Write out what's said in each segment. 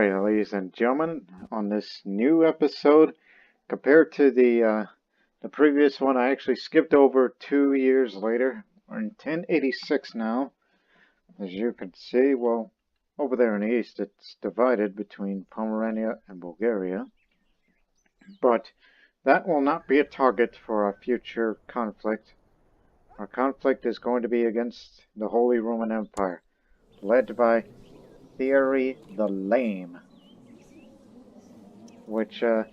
Alright, ladies and gentlemen, on this new episode, compared to the previous one, I actually skipped over 2 years later. We're in 1086 now. As you can see, well, over there in the east, it's divided between Pomerania and Bulgaria. But that will not be a target for our future conflict. Our conflict is going to be against the Holy Roman Empire, led by Thierry the Lame, which I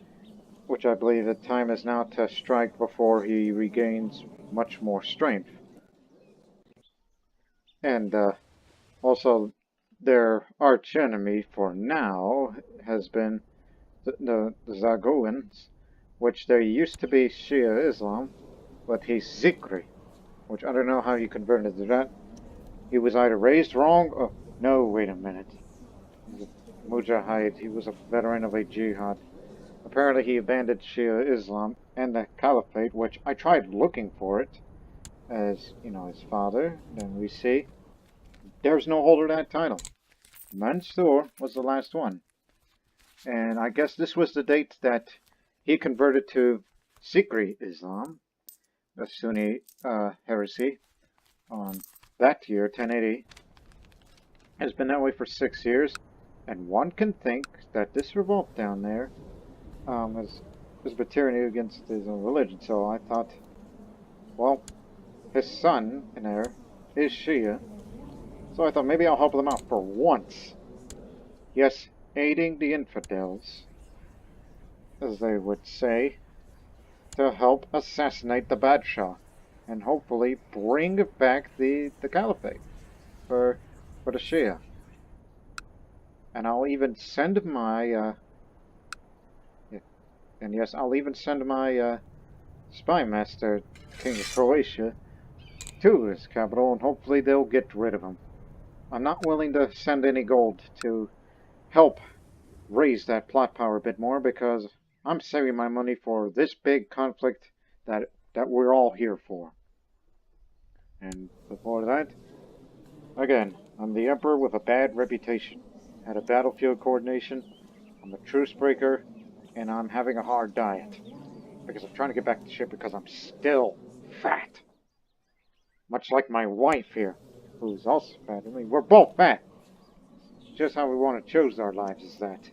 believe the time is now to strike before he regains much more strength. And also, their archenemy for now has been the Zagoans, which they used to be Shia Islam, but he's Zikri, which I don't know how he converted to that. He was either raised wrong or... No, wait a minute. Mujahid, he was a veteran of a jihad. Apparently he abandoned Shia Islam and the Caliphate, which I tried looking for it as, you know, his father. Then we see there's no holder of that title. Mansour was the last one. And I guess this was the date that he converted to Zikri Islam, the Sunni heresy, on that year, 1080. Has been that way for 6 years. And one can think that this revolt down there is a tyranny against his own religion. So I thought, well, his son and heir is Shia. So I thought maybe I'll help them out for once. Yes, aiding the infidels, as they would say, to help assassinate the Badshah and hopefully bring back the Caliphate for the Shia. And I'll even send my, I'll even send my spy master, King of Croatia, to his capital, and hopefully they'll get rid of him. I'm not willing to send any gold to help raise that plot power a bit more, because I'm saving my money for this big conflict that we're all here for. And before that, again, I'm the Emperor with a bad reputation. Had a battlefield coordination, I'm a truce breaker, and I'm having a hard diet. Because I'm trying to get back to ship because I'm still fat. Much like my wife here, who's also fat. I mean, we're both fat. It's just how we want to choose our lives is that.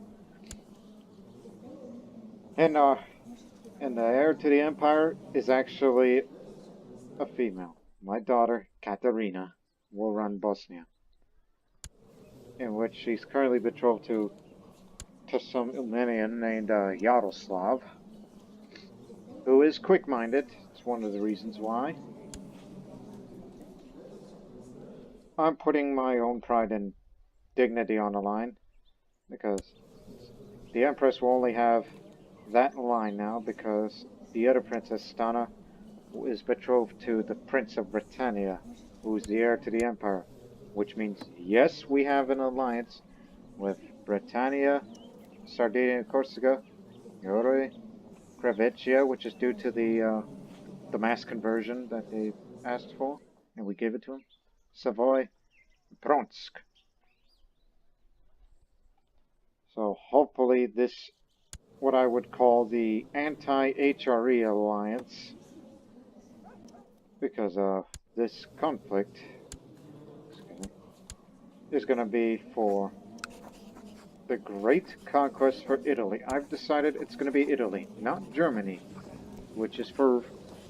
And the heir to the empire is actually a female. My daughter, Katerina, will run Bosnia, in which she's currently betrothed to some Umenian named Yaroslav, who is quick-minded. It's one of the reasons why. I'm putting my own pride and dignity on the line, because the Empress will only have that line now, because the other princess, Stana, is betrothed to the Prince of Britannia, who's the heir to the Empire. Which means, yes, we have an alliance with Britannia, Sardinia and Corsica, Yore, Crevetia, which is due to the mass conversion that they asked for, and we gave it to them, Savoy, Bronsk. So hopefully this, what I would call the anti-HRE alliance, because of this conflict, is going to be for the Great Conquest for Italy. I've decided it's going to be Italy, not Germany, which is for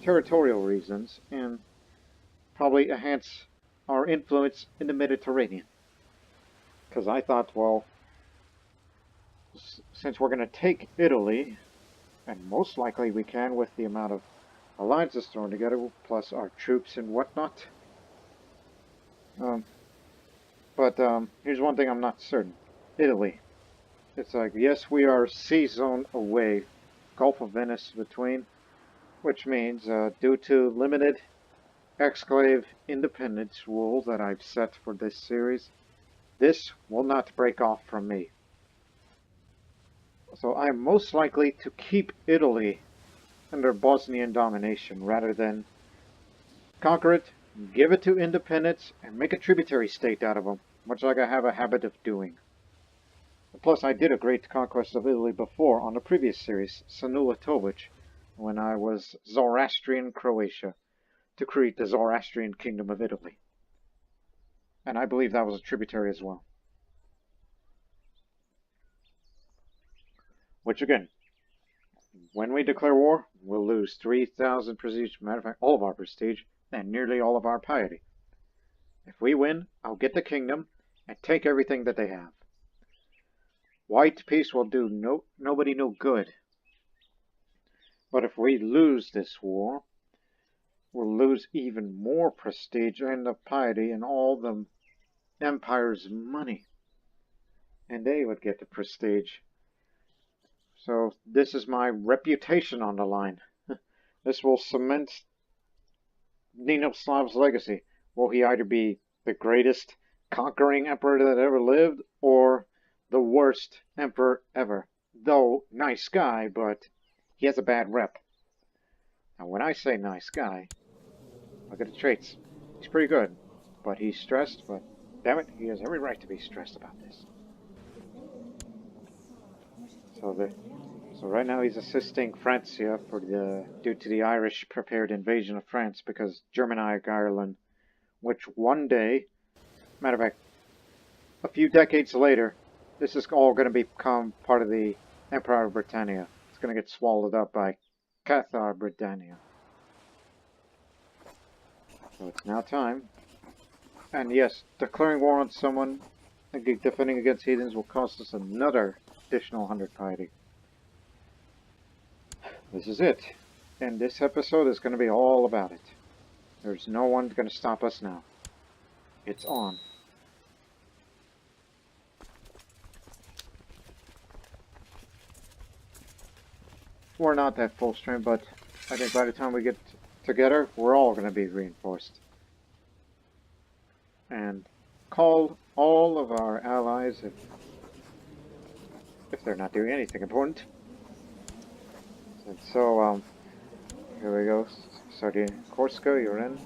territorial reasons and probably enhance our influence in the Mediterranean. Because I thought, well, since we're going to take Italy, and most likely we can with the amount of alliances thrown together, plus our troops and whatnot. But here's one thing I'm not certain. Italy. It's like, yes, we are a sea zone away. Gulf of Venice between. Which means, due to limited exclave independence rules that I've set for this series, this will not break off from me. So I am most likely to keep Italy under Bosnian domination rather than conquer it, give it to independence, and make a tributary state out of them, much like I have a habit of doing. Plus, I did a Great Conquest of Italy before on the previous series, Tezalovic, when I was Zoroastrian Croatia, to create the Zoroastrian Kingdom of Italy. And I believe that was a tributary as well. Which again, when we declare war, we'll lose 3,000 prestige, matter of fact, all of our prestige, and nearly all of our piety. If we win, I'll get the kingdom and take everything that they have. White peace will do nobody no good. But if we lose this war, we'll lose even more prestige and the piety and all the empire's money. And they would get the prestige. So this is my reputation on the line. This will cement Ninoslav's legacy. Will he either be the greatest conquering emperor that ever lived, or the worst emperor ever? Though, nice guy, but he has a bad rep. Now when I say nice guy, look at the traits. He's pretty good, but he's stressed, but damn it, he has every right to be stressed about this. So right now he's assisting Francia due to the Irish prepared invasion of France, because Germanic Ireland, which one day, matter of fact, a few decades later, this is all going to become part of the Empire of Britannia. It's going to get swallowed up by Cathar Britannia. So it's now time. And yes, declaring war on someone and defending against heathens will cost us another additional 100 piety. This is it. And this episode is going to be all about it. There's no one going to stop us now. It's on. We're not that full strength, but I think by the time we get together, we're all going to be reinforced. And call all of our allies if they're not doing anything important. And so, here we go. Sardinia, Corsica, you're in.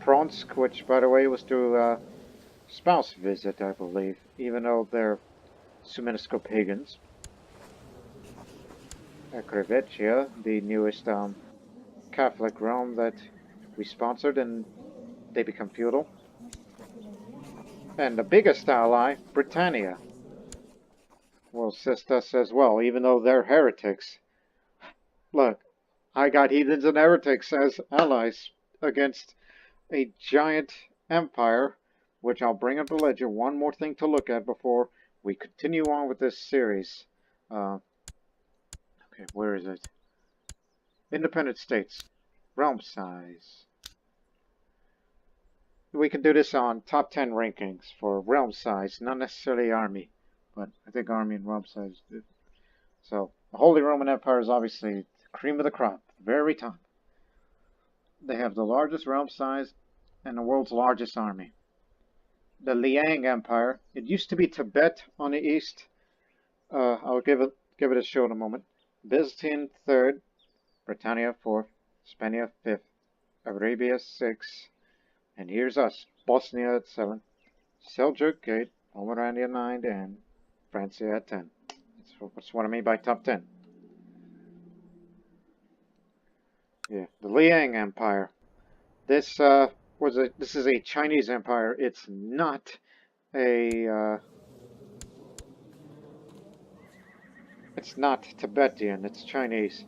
Pronsk, which by the way was to a spouse visit, I believe, even though they're Suminisco pagans. Crevetia, the newest Catholic realm that we sponsored, and they become feudal. And the biggest ally, Britannia, will assist us as well, even though they're heretics. Look, I got heathens and heretics as allies against a giant empire, which I'll bring up the ledger. One more thing to look at before we continue on with this series. Okay, where is it? Independent states. Realm size. We can do this on top 10 rankings for realm size, not necessarily army, but I think army and realm size do. So, the Holy Roman Empire is obviously the cream of the crop, very top. They have the largest realm size and the world's largest army. The Liang Empire, it used to be Tibet on the east. I'll give it a show in a moment. Byzantine 3rd, Britannia 4th, Spania 5th, Arabia 6th, and here's us, Bosnia at 7th, Seljuk 8, Pomerania 9, and Francia at 10. That's what I mean by top 10. Yeah, the Liang Empire. This is a Chinese empire. It's not a it's not Tibetan, it's Chinese.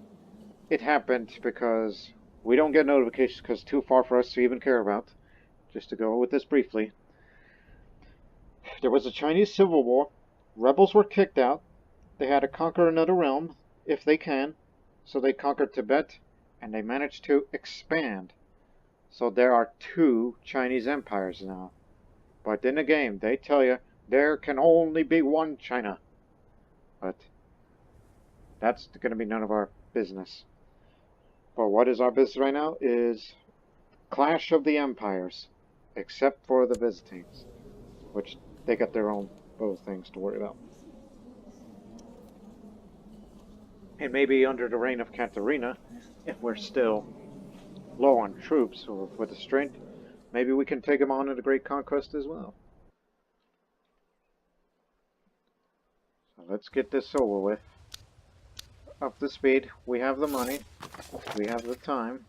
It happened because we don't get notifications because it's too far for us to even care about. Just to go with this briefly. There was a Chinese civil war. Rebels were kicked out. They had to conquer another realm, if they can. So they conquered Tibet, and they managed to expand. So there are 2 Chinese empires now. But in the game, they tell you there can only be one China. But that's going to be none of our business. But what is our business right now is clash of the empires, except for the Byzantines, which they got their own little things to worry about. And maybe under the reign of Katharina, if we're still low on troops or with the strength, maybe we can take them on in the Great Conquest as well. let's get this over with. Up to speed. We have the money. We have the time.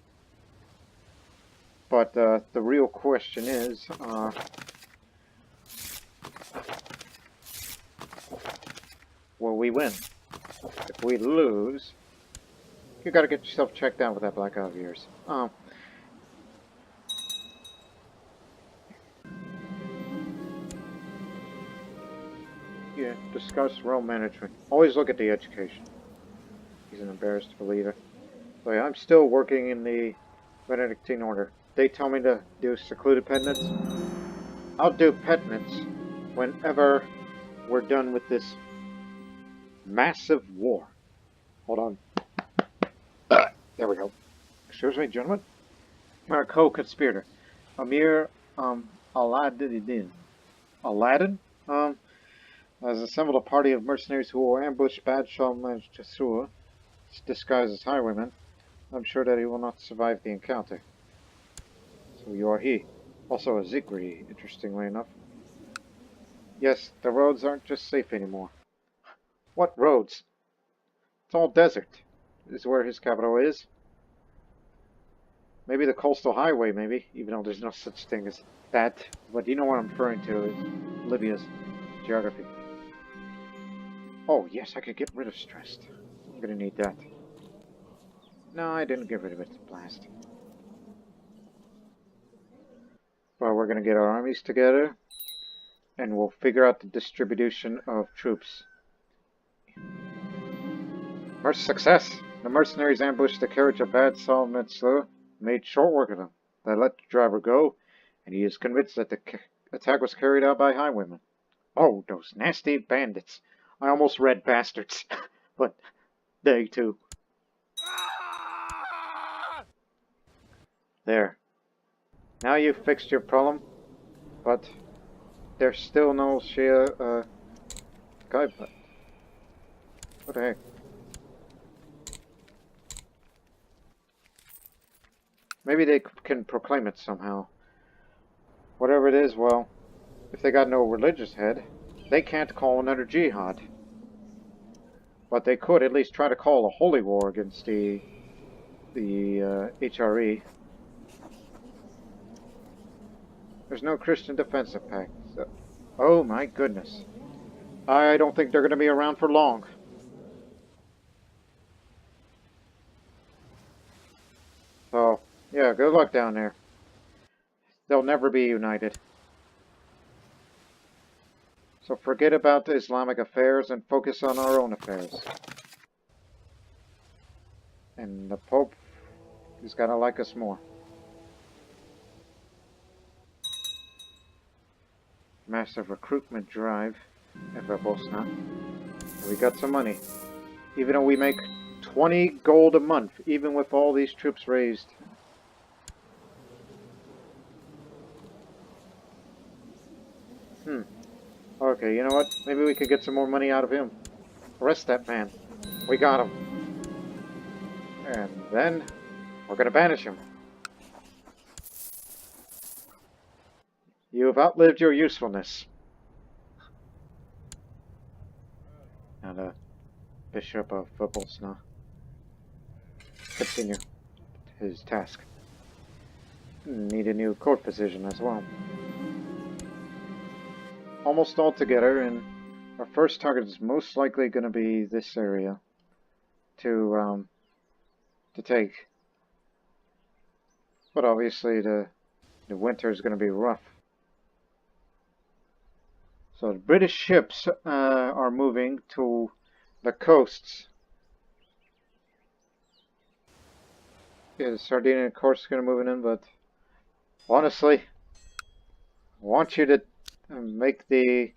But the real question is, will we win? If we lose, you gotta get yourself checked out with that black eye of yours. Yeah, discuss realm management. Always look at the education. He's an embarrassed believer. So yeah, I'm still working in the Benedictine order. They tell me to do secluded penance. I'll do penance whenever we're done with this massive war. Hold on. There we go. Excuse me, gentlemen. Our co-conspirator, Amir Aladdin. Aladdin? Has assembled a party of mercenaries who will ambush Badshah Manchasur, disguised as highwaymen. I'm sure that he will not survive the encounter. So you are he. Also a Zikri, interestingly enough. Yes, the roads aren't just safe anymore. What roads? It's all desert. Is where his capital is. Maybe the coastal highway, maybe, even though there's no such thing as that. But you know what I'm referring to is Libya's geography. Oh, yes, I could get rid of stress. I'm gonna need that. No, I didn't get rid of it. Blast. But we're gonna get our armies together, and we'll figure out the distribution of troops. Success! The mercenaries ambushed the carriage of Bad Salmetzler, made short work of them. They let the driver go, and he is convinced that the attack was carried out by highwaymen. Oh, those nasty bandits. I almost read bastards, but they too. There. Now you've fixed your problem, but there's still no Shia, guide. What the heck? Maybe they can proclaim it somehow. Whatever it is, well, if they got no religious head, they can't call another jihad. But they could at least try to call a holy war against the HRE. There's no Christian defensive pact. So, oh my goodness. I don't think they're going to be around for long. So, yeah, good luck down there. They'll never be united. So forget about the Islamic affairs and focus on our own affairs. And the Pope is gonna like us more. Massive recruitment drive, Empire of Bosnia. We got some money. Even though we make 20 gold a month, even with all these troops raised. Okay, you know what? Maybe we could get some more money out of him. Arrest that man. We got him. And then we're gonna banish him. You've outlived your usefulness. Now the Bishop of Bosnia continue his task. Need a new court position as well. Almost all together, and our first target is most likely going to be this area to take. But obviously the winter is going to be rough. So the British ships are moving to the coasts. Yeah, the Sardinian, of course, is going to move in, but honestly, I want you to make the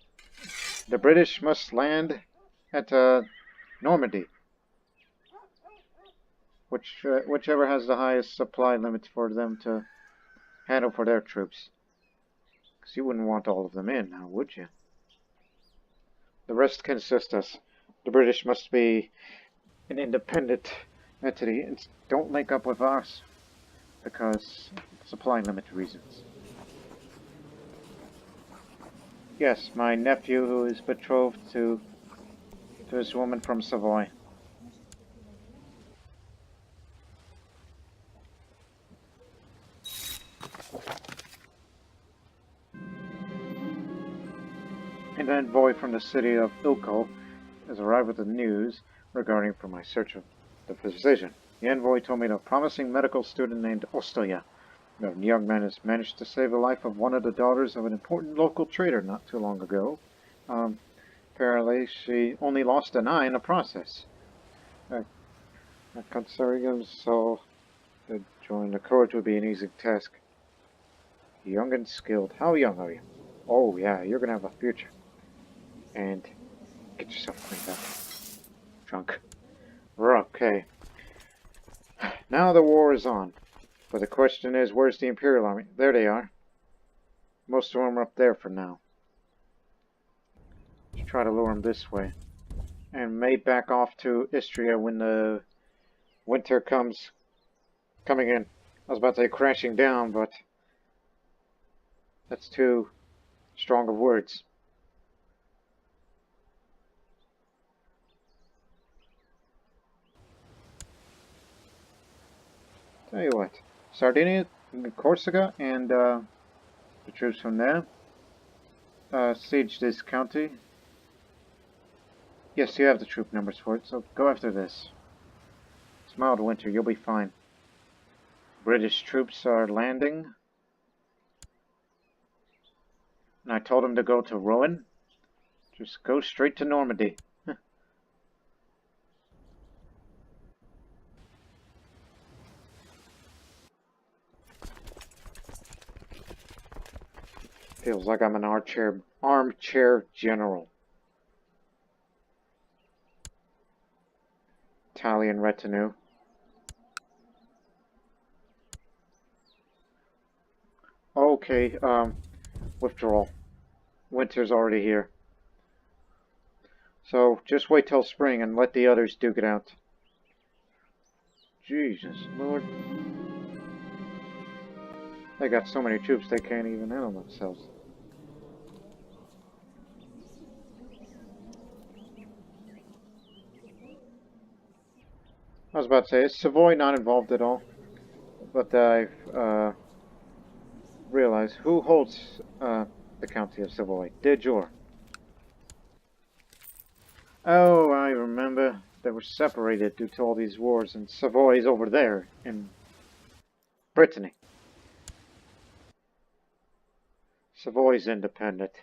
British must land at Normandy, whichever has the highest supply limits for them to handle for their troops. Because you wouldn't want all of them in, now would you? The rest can assist us. The British must be an independent entity and don't link up with us because supply limit reasons. Yes, my nephew, who is betrothed to to this woman from Savoy. An envoy from the city of Ilko has arrived with the news regarding for my search of the physician. The envoy told me that a promising medical student named Ostoya, the young man, has managed to save the life of one of the daughters of an important local trader not too long ago. Apparently she only lost an eye in the process. Considering so to join the court would be an easy task. Young and skilled. How young are you? Oh yeah, you're gonna have a future. And get yourself cleaned up. Drunk. We're okay. Now the war is on. But the question is, where's the Imperial Army? There they are. Most of them are up there for now. Let's try to lure them this way. And may back off to Istria when the winter comes coming in. I was about to say crashing down, but that's too strong of words. Tell you what, Sardinia, Corsica, and the troops from there siege this county. Yes, you have the troop numbers for it, so go after this. It's mild winter, you'll be fine. British troops are landing. And I told them to go to Rouen. Just go straight to Normandy. Feels like I'm an armchair general. Italian retinue. Okay, withdrawal. Winter's already here. So, just wait till spring and let the others duke it out. Jesus, Lord. They got so many troops they can't even handle themselves. I was about to say, is Savoy not involved at all? But I've realized who holds the county of Savoy? De jure. Oh, I remember. They were separated due to all these wars, and Savoy's over there in Brittany. Savoy's independent.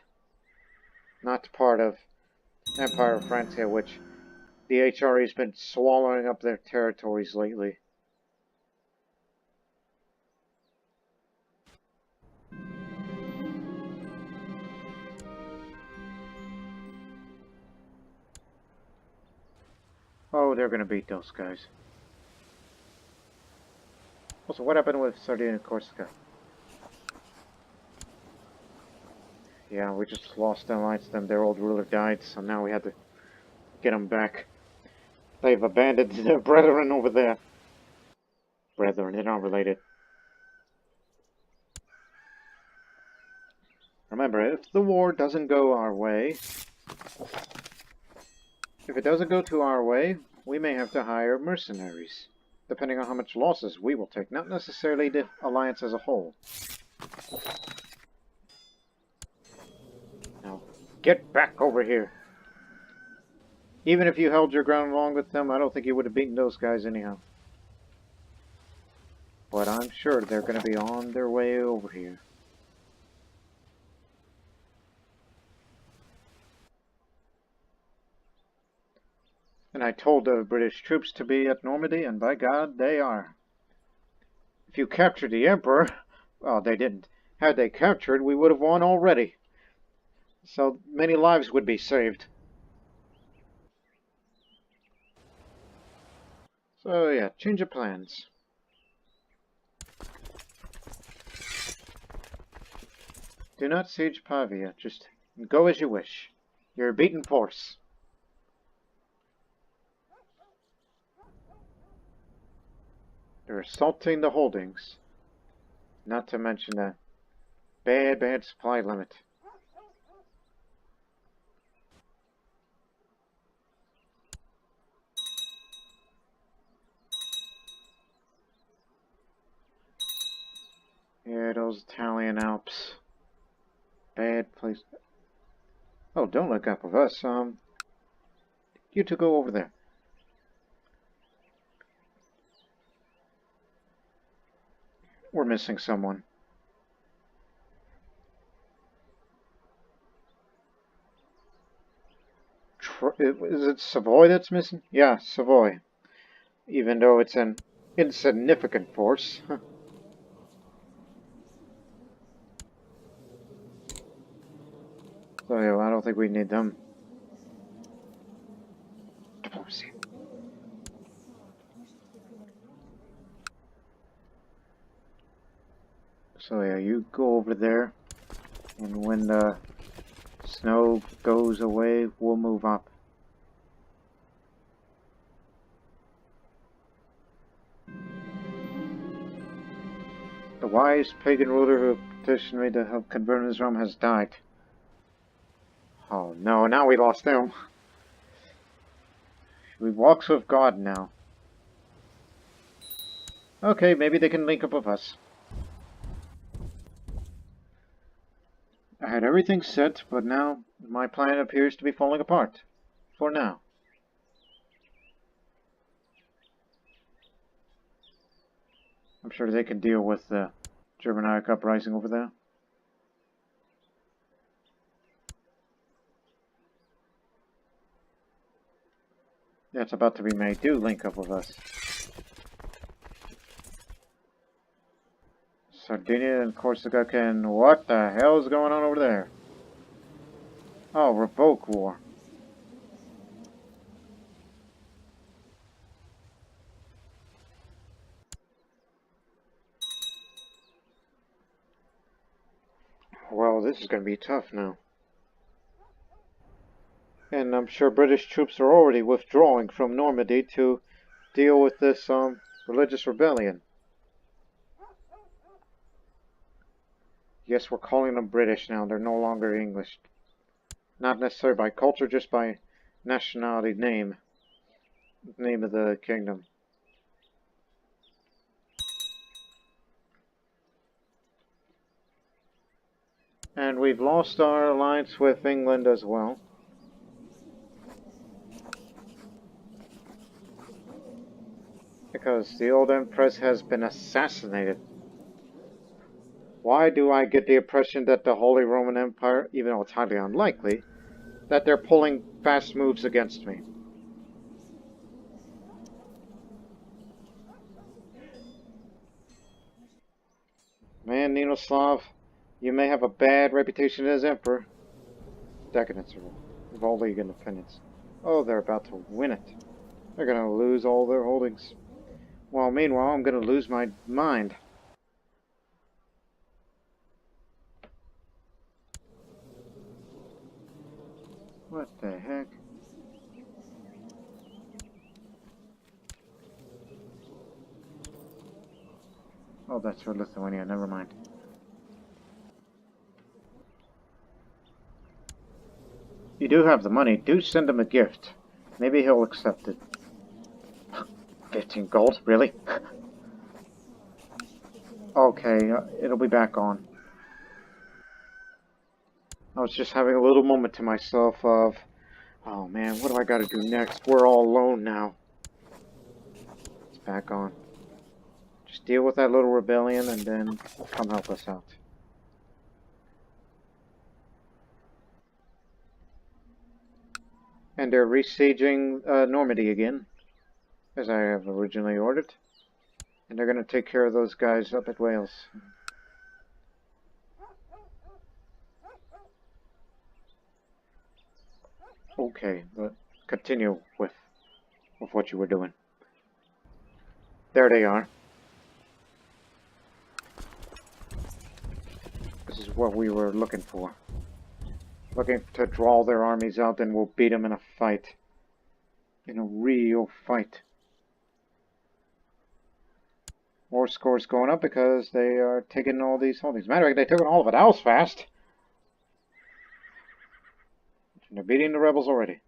Not part of Empire of Francia, which the HRE's been swallowing up their territories lately. Oh, they're gonna beat those guys. Also, what happened with Sardinia and Corsica? Yeah, we just lost an alliance to them. Their old ruler died, so now we had to get them back. They've abandoned their brethren over there. Brethren, they're not related. Remember, if the war doesn't go our way, if it doesn't go to our way, we may have to hire mercenaries, depending on how much losses we will take, not necessarily the alliance as a whole. Now, get back over here. Even if you held your ground along with them, I don't think you would have beaten those guys anyhow. But I'm sure they're going to be on their way over here. And I told the British troops to be at Normandy, and by God, they are. If you captured the Emperor, well, they didn't. Had they captured, we would have won already. So many lives would be saved. So yeah, change of plans. Do not siege Pavia, just go as you wish. You're a beaten force. They're assaulting the holdings. Not to mention the bad supply limit. Yeah, those Italian Alps. Bad place. Oh, don't look up with us. You two go over there. We're missing someone. Is it Savoy that's missing? Yeah, Savoy. Even though it's an insignificant force. So yeah, I don't think we need them. Diplomacy. So yeah, you go over there, and when the snow goes away, we'll move up. The wise pagan ruler who petitioned me to help convert his realm has died. Oh no, now we lost him. We walks with God now. Okay, maybe they can link up with us. I had everything set, but now my plan appears to be falling apart. For now. I'm sure they can deal with the Germanic uprising over there. Yeah, it's about to be made. Do link up with us. Sardinia and Corsica can... What the hell is going on over there? Oh, revoke war. Well, this is going to be tough now. And I'm sure British troops are already withdrawing from Normandy to deal with this religious rebellion. Yes, we're calling them British now. They're no longer English. Not necessarily by culture, just by nationality name. Name of the kingdom. And we've lost our alliance with England as well. Because the old Empress has been assassinated. Why do I get the impression that the Holy Roman Empire, even though it's highly unlikely, that they're pulling fast moves against me? Man, Ninoslav, you may have a bad reputation as emperor. Decadence of all league independence. Oh, they're about to win it. They're gonna lose all their holdings. Well, meanwhile, I'm gonna lose my mind. What the heck? Oh, that's for Lithuania, never mind. You do have the money, do send him a gift. Maybe he'll accept it. 15 gold? Really? Okay, it'll be back on. I was just having a little moment to myself of, oh man, what do I gotta do next? We're all alone now. It's back on. Just deal with that little rebellion and then come help us out. And they're besieging Normandy again, as I have originally ordered. And they're going to take care of those guys up at Wales. Okay, but continue with what you were doing. There they are. This is what we were looking for. Looking to draw their armies out, then we'll beat them in a fight. In a real fight. War scores going up because they are taking all these holdings. Matter of fact, they took all of it. That was fast. And they're beating the rebels already.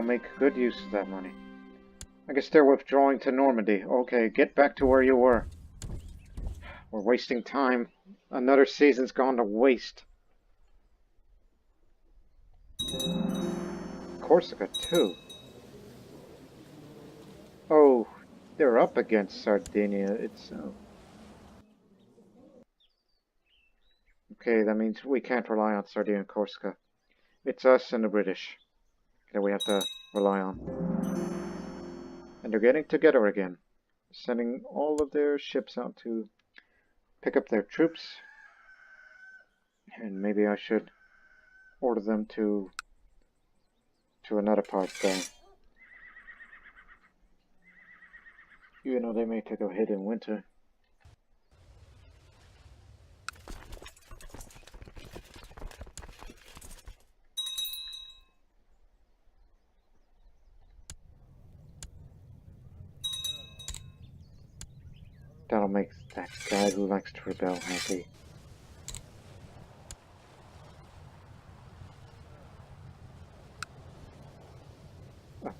make good use of that money. I guess they're withdrawing to Normandy. Okay, get back to where you were. We're wasting time. Another season's gone to waste. Corsica, too. Oh, they're up against Sardinia itself. Okay, that means we can't rely on Sardinia and Corsica. It's us and the British that we have to rely on. And they're getting together again. Sending all of their ships out to pick up their troops. And maybe I should order them to another part there. Even though they may take a hit in winter. That'll make that guy who likes to rebel happy.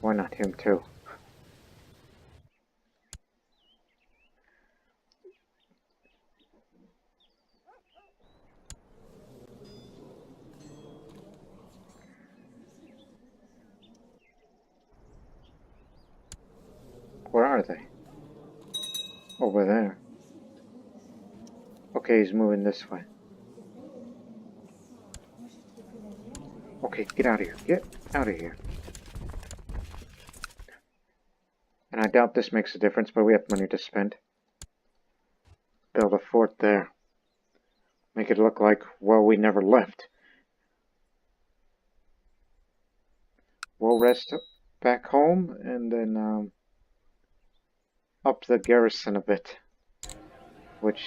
Why not him too? Where are they? Over there. Okay, he's moving this way. Okay, get out of here. Get out of here. And I doubt this makes a difference, but we have money to spend. Build a fort there. Make it look like, well, we never left. We'll rest back home and then up the garrison a bit. Which,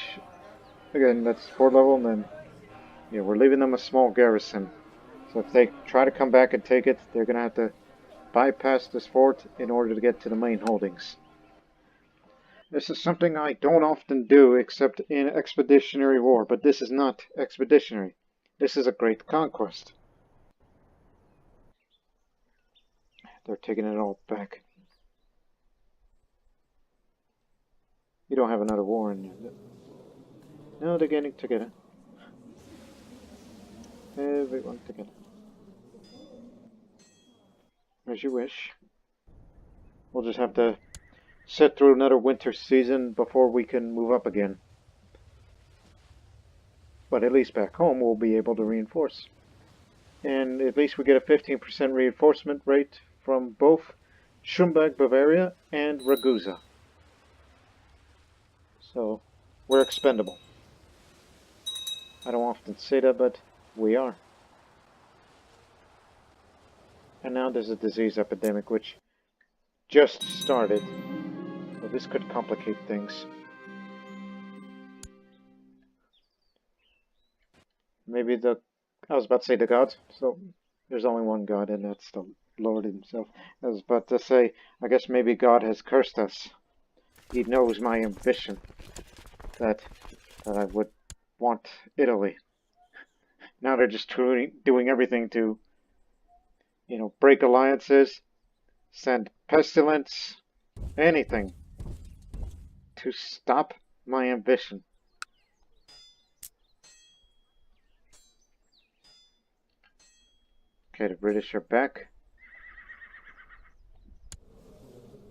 again, that's fort level, and then yeah, we're leaving them a small garrison. So if they try to come back and take it, they're going to have to bypass this fort in order to get to the main holdings. This is something I don't often do except in expeditionary war, but this is not expeditionary. This is a great conquest. They're taking it all back. You don't have another war in you. No, they're getting together. Everyone together. As you wish. We'll just have to sit through another winter season before we can move up again. But at least back home we'll be able to reinforce. And at least we get a 15% reinforcement rate from both Schumberg, Bavaria, and Ragusa. So, we're expendable. I don't often say that, but we are. And now there's a disease epidemic which just started. So this could complicate things. Maybe I was about to say the gods, so there's only one God, and that's the Lord himself. I was about to say, I guess maybe God has cursed us. He knows my ambition. That I would want Italy. Now they're just doing everything to, break alliances, send pestilence, anything to stop my ambition. Okay, the British are back.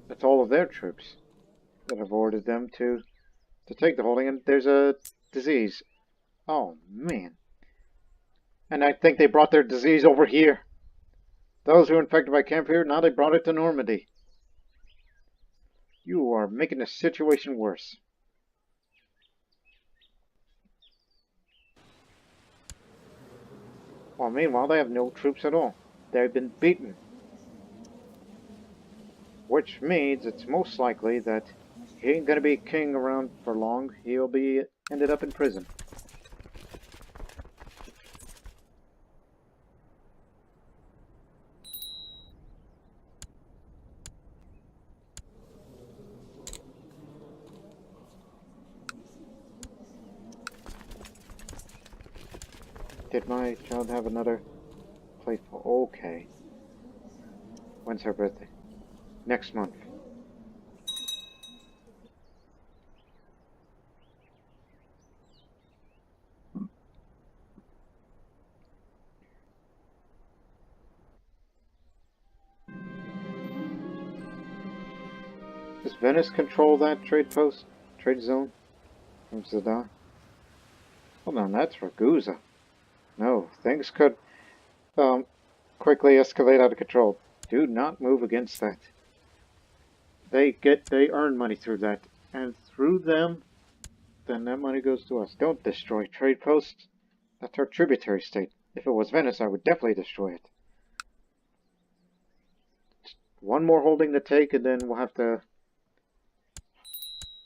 That's all of their troops that have ordered them to take the holding, and there's a disease. Oh, man. And I think they brought their disease over here. Those who were infected by camp here, now they brought it to Normandy. You are making the situation worse. Well, meanwhile, they have no troops at all. They've been beaten. Which means it's most likely that he ain't gonna be king around for long. He'll be ended up in prison. Did my child have another playful? Okay. When's her birthday? Next month. Does Venice control that trade post? Trade zone? From Zadar? Hold on, that's Ragusa. No, things could quickly escalate out of control. Do not move against that. They earn money through that. And through them, then that money goes to us. Don't destroy trade posts. That's our tributary state. If it was Venice, I would definitely destroy it. One more holding to take, and then we'll have to...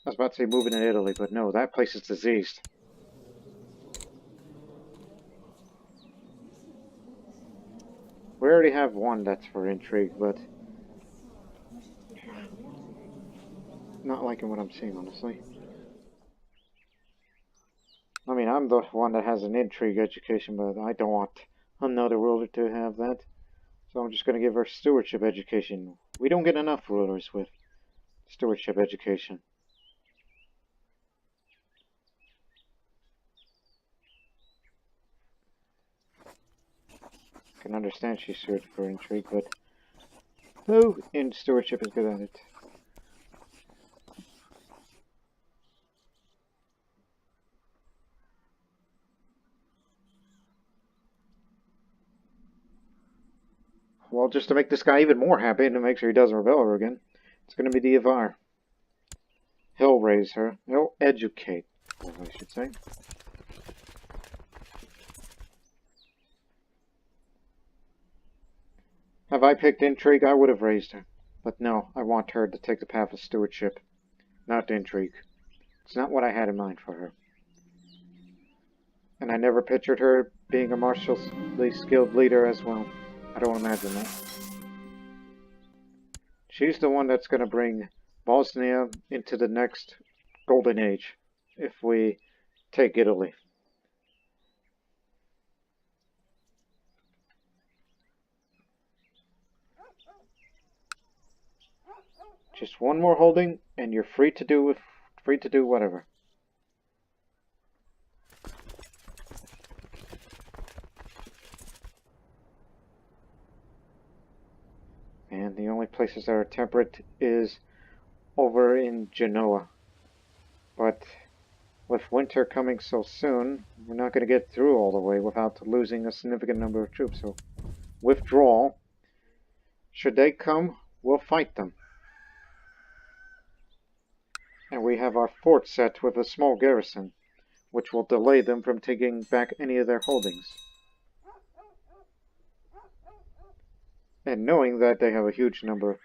I was about to say moving in Italy, but no, that place is diseased. We already have one that's for intrigue, but... not liking what I'm seeing, honestly. I mean, I'm the one that has an intrigue education, but I don't want another ruler to have that. So I'm just going to give her stewardship education. We don't get enough rulers with stewardship education. I can understand she's suited for intrigue, but who in stewardship is good at it? Well, just to make this guy even more happy and to make sure he doesn't rebel her again, it's going to be the Ivar. He'll raise her. He'll educate, I should say. Have I picked intrigue, I would have raised her. But no, I want her to take the path of stewardship, not intrigue. It's not what I had in mind for her. And I never pictured her being a martially skilled leader as well. I don't imagine that. She's the one that's going to bring Bosnia into the next golden age, if we take Italy. Just one more holding, and you're free to do whatever. And the only places that are temperate is over in Genoa. But with winter coming so soon, we're not going to get through all the way without losing a significant number of troops. So, withdrawal. Should they come, we'll fight them. And we have our fort set with a small garrison, which will delay them from taking back any of their holdings. And knowing that they have a huge number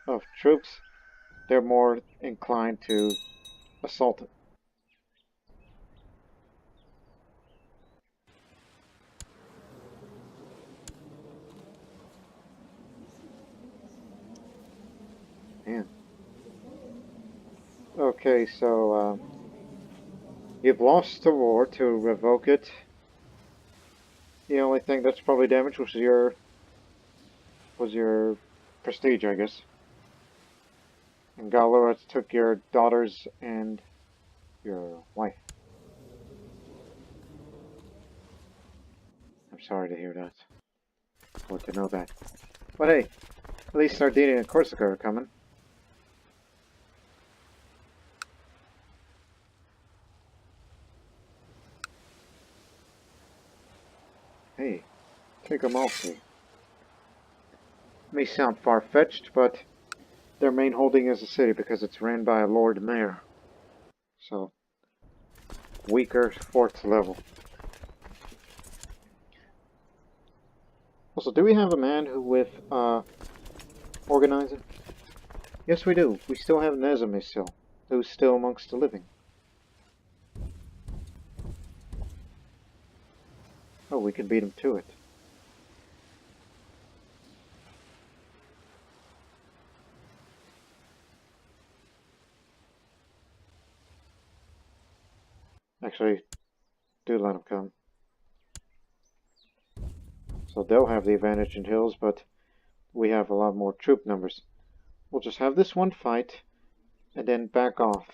of troops, they're more inclined to assault it. Man. Okay, so you've lost the war. To revoke it, the only thing that's probably damaged was your prestige, I guess. And Galura took your daughters and your wife. I'm sorry to hear that. Or to know that. But hey, at least Sardinia and Corsica are coming. Hey, take Amalfi. May sound far-fetched, but their main holding is a city because it's ran by a Lord Mayor. So, weaker fort level. Also, do we have a man who with organizing? Yes, we do. We still have Nezami still, who's still amongst the living. Oh, we can beat him to it. Actually, do let him come. So they'll have the advantage in hills, but we have a lot more troop numbers. We'll just have this one fight and then back off.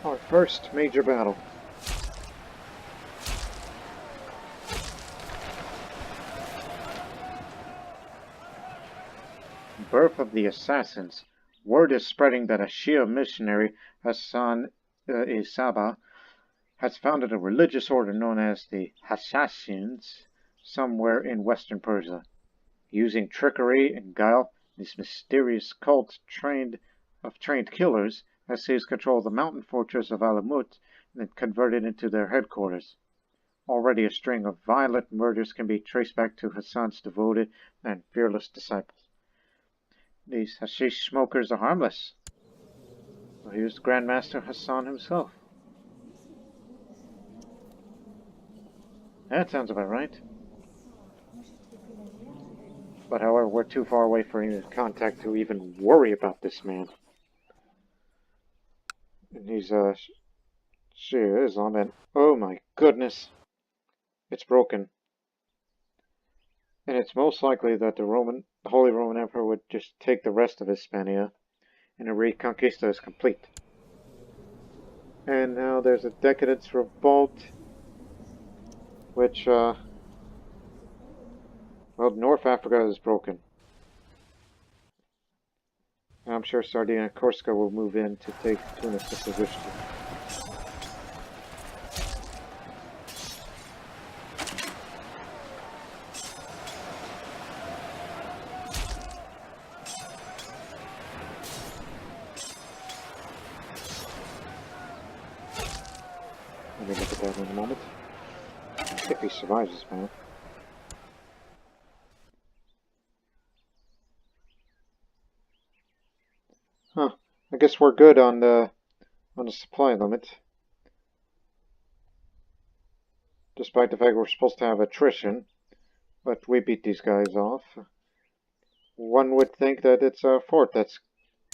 Our first major battle. Birth of the Assassins. Word is spreading that a Shia missionary, Hassan Isaba, has founded a religious order known as the Assassins somewhere in western Persia. Using trickery and guile, this mysterious cult of trained killers has seized control of the mountain fortress of Alamut and converted it into their headquarters. Already a string of violent murders can be traced back to Hassan's devoted and fearless disciples. These hashish smokers are harmless. Well, here's Grandmaster Hassan himself. That sounds about right. But however, we're too far away for any contact to even worry about this man. And he's Shia Islam, and oh my goodness, it's broken. And it's most likely that the Holy Roman Emperor would just take the rest of Hispania, and a Reconquista is complete. And now there's a Decadence Revolt, which, well, North Africa is broken. And I'm sure Sardinia and Corsica will move in to take Tunis' position. Let me look at that in a moment. If he survives this man. Huh. I guess we're good on the supply limit. Despite the fact we're supposed to have attrition. But we beat these guys off. One would think that it's a fort that's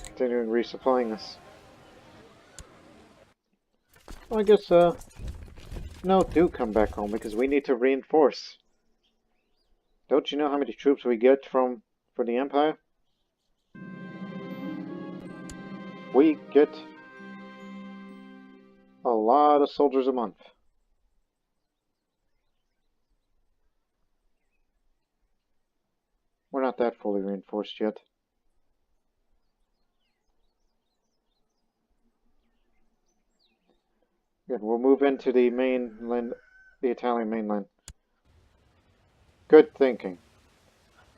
continuing resupplying us. Well, I guess, no, do come back home, because we need to reinforce. Don't you know how many troops we get for the Empire? We get a lot of soldiers a month. We're not that fully reinforced yet. Good, we'll move into the mainland, the Italian mainland. Good thinking.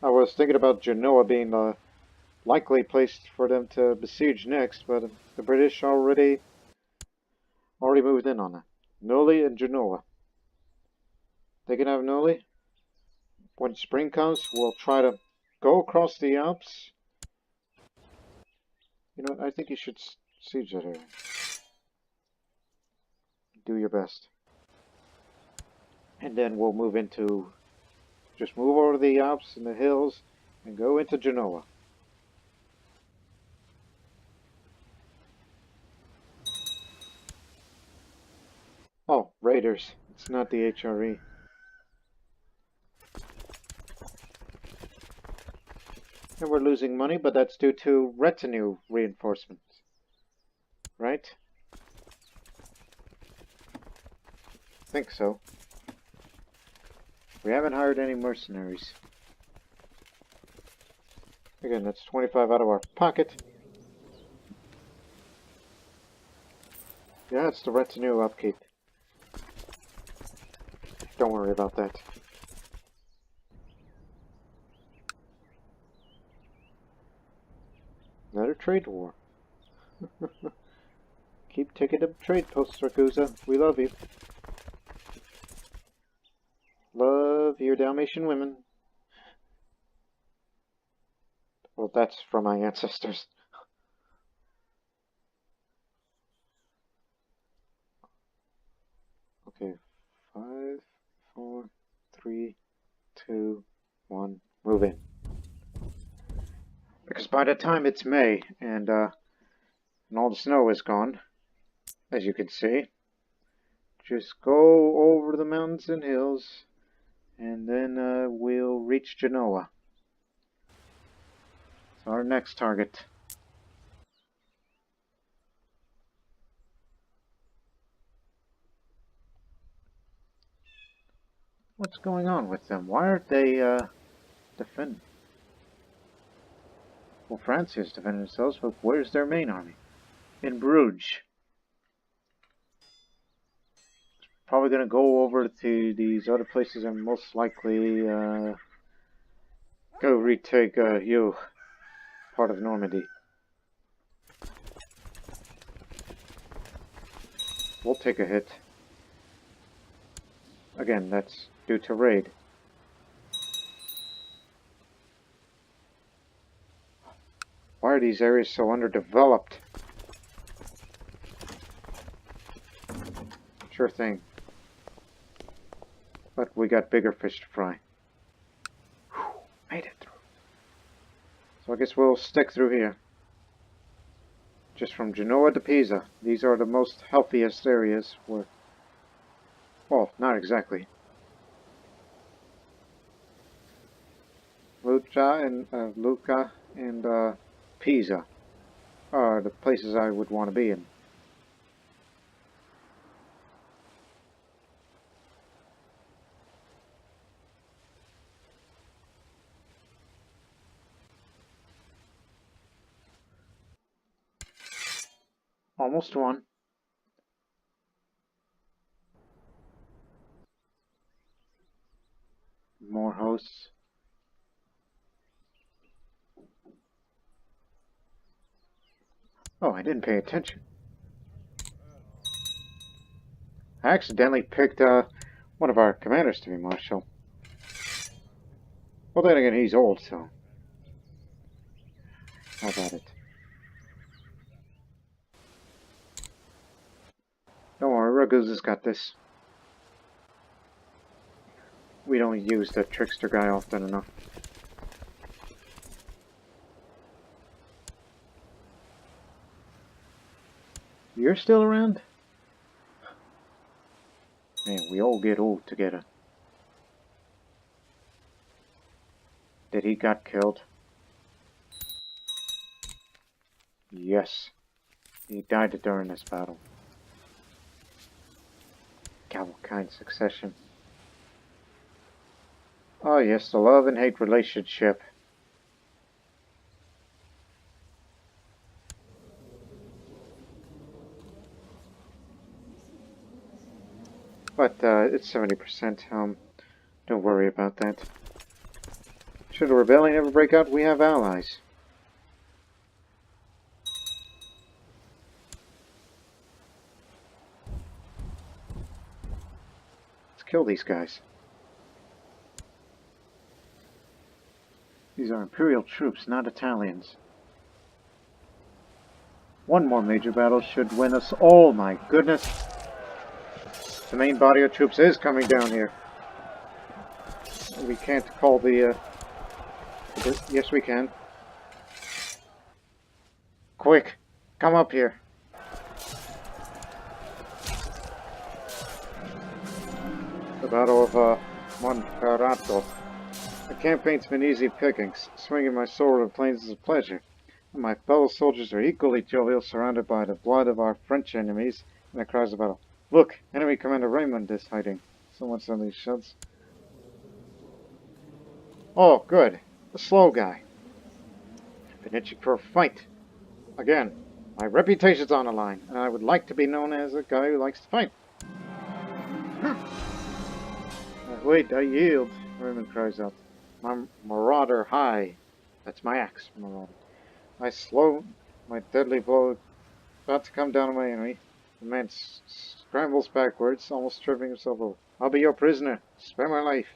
I was thinking about Genoa being the likely place for them to besiege next, but the British already moved in on that. Noli and Genoa. They can have Noli. When spring comes, we'll try to go across the Alps. You know what, I think you should siege that area. Do your best. And then we'll move into... just move over the Alps and the hills and go into Genoa. Oh, raiders. It's not the HRE. And we're losing money, but that's due to retinue reinforcements. Right? I think so. We haven't hired any mercenaries. Again, that's 25 out of our pocket. Yeah, it's the retinue upkeep. Don't worry about that. Another trade war. Keep taking up trade posts, Ragusa. We love you. Love your Dalmatian women. Well, that's from my ancestors. Okay, 5, 4, 3, 2, 1, move in. Because by the time it's May and all the snow is gone, as you can see, just go over the mountains and hills, and then we'll reach Genoa. It's our next target. What's going on with them? Why aren't they defending? Well, France is defending themselves, but where's their main army? In Bruges. Probably going to go over to these other places and most likely go retake Hugh, part of Normandy. We'll take a hit. Again, that's due to raid. Why are these areas so underdeveloped? Sure thing. But we got bigger fish to fry. Whew, made it through. So I guess we'll stick through here. Just from Genoa to Pisa. These are the most healthiest areas where... Well, not exactly. Lucca and Pisa are the places I would want to be in. Almost won. More hosts. Oh, I didn't pay attention. I accidentally picked one of our commanders to be marshal. Well, then again, he's old, so... How about it? Don't worry, Ragusa's got this. We don't use the trickster guy often enough. You're still around? Man, we all get old together. Did he got killed? Yes. He died during this battle. Cavalcade succession. Oh yes, the love and hate relationship. But it's 70%. Don't worry about that. Should a rebellion ever break out, we have allies. Let's kill these guys. These are Imperial troops, not Italians. One more major battle should win us. Oh my goodness! The main body of troops is coming down here. We can't call the... Yes, we can. Quick! Come up here. The Battle of Monferrato. The campaign's been easy pickings. Swinging my sword on plains is a pleasure. And my fellow soldiers are equally jovial, surrounded by the blood of our French enemies and the cries of battle. Look, enemy Commander Raymond is hiding. Someone suddenly shouts. Oh, good. The slow guy. Been itching for a fight. Again, my reputation's on the line, and I would like to be known as a guy who likes to fight. Wait, I yield, Raymond cries out. My marauder high. That's my axe, marauder. I slow my deadly blow, about to come down on my enemy. The man scrambles backwards, almost tripping himself over. I'll be your prisoner. Spare my life.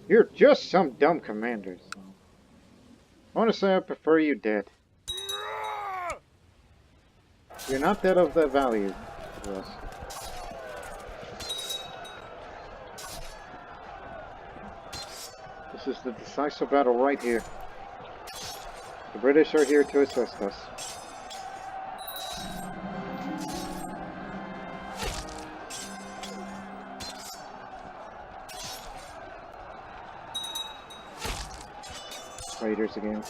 You're just some dumb commander. So. I want to say I prefer you dead. You're not that of the value to us. This is the decisive battle right here. The British are here to assist us. raiders again.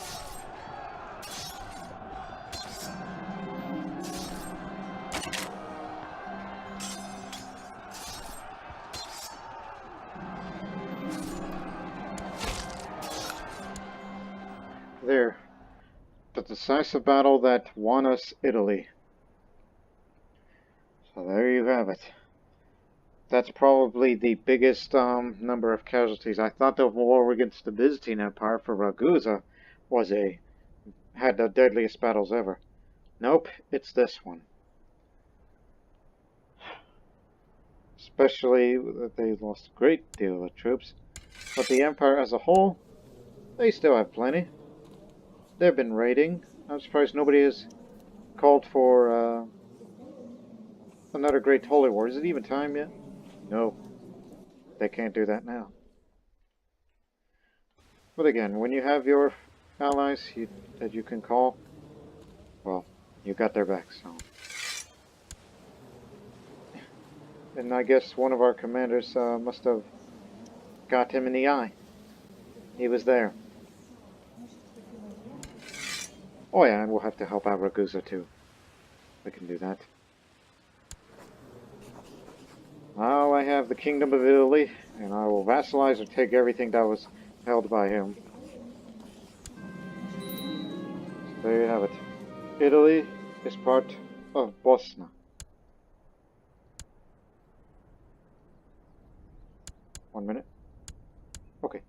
There. The decisive battle that won us Italy. So there you have it. That's probably the biggest number of casualties. I thought the war against the Byzantine Empire for Ragusa had the deadliest battles ever. Nope, it's this one. Especially that they lost a great deal of troops. But the Empire as a whole, they still have plenty. They've been raiding. I'm surprised nobody has called for another Great Holy War. Is it even time yet? No. They can't do that now. But again, when you have your allies that you can call, well, you got their back, so. And I guess one of our commanders must have got him in the eye. He was there. Oh yeah, and we'll have to help out Ragusa too. We can do that. Now I have the Kingdom of Italy, and I will vassalize or take everything that was held by him. So there you have it. Italy is part of Bosnia. One minute. Okay.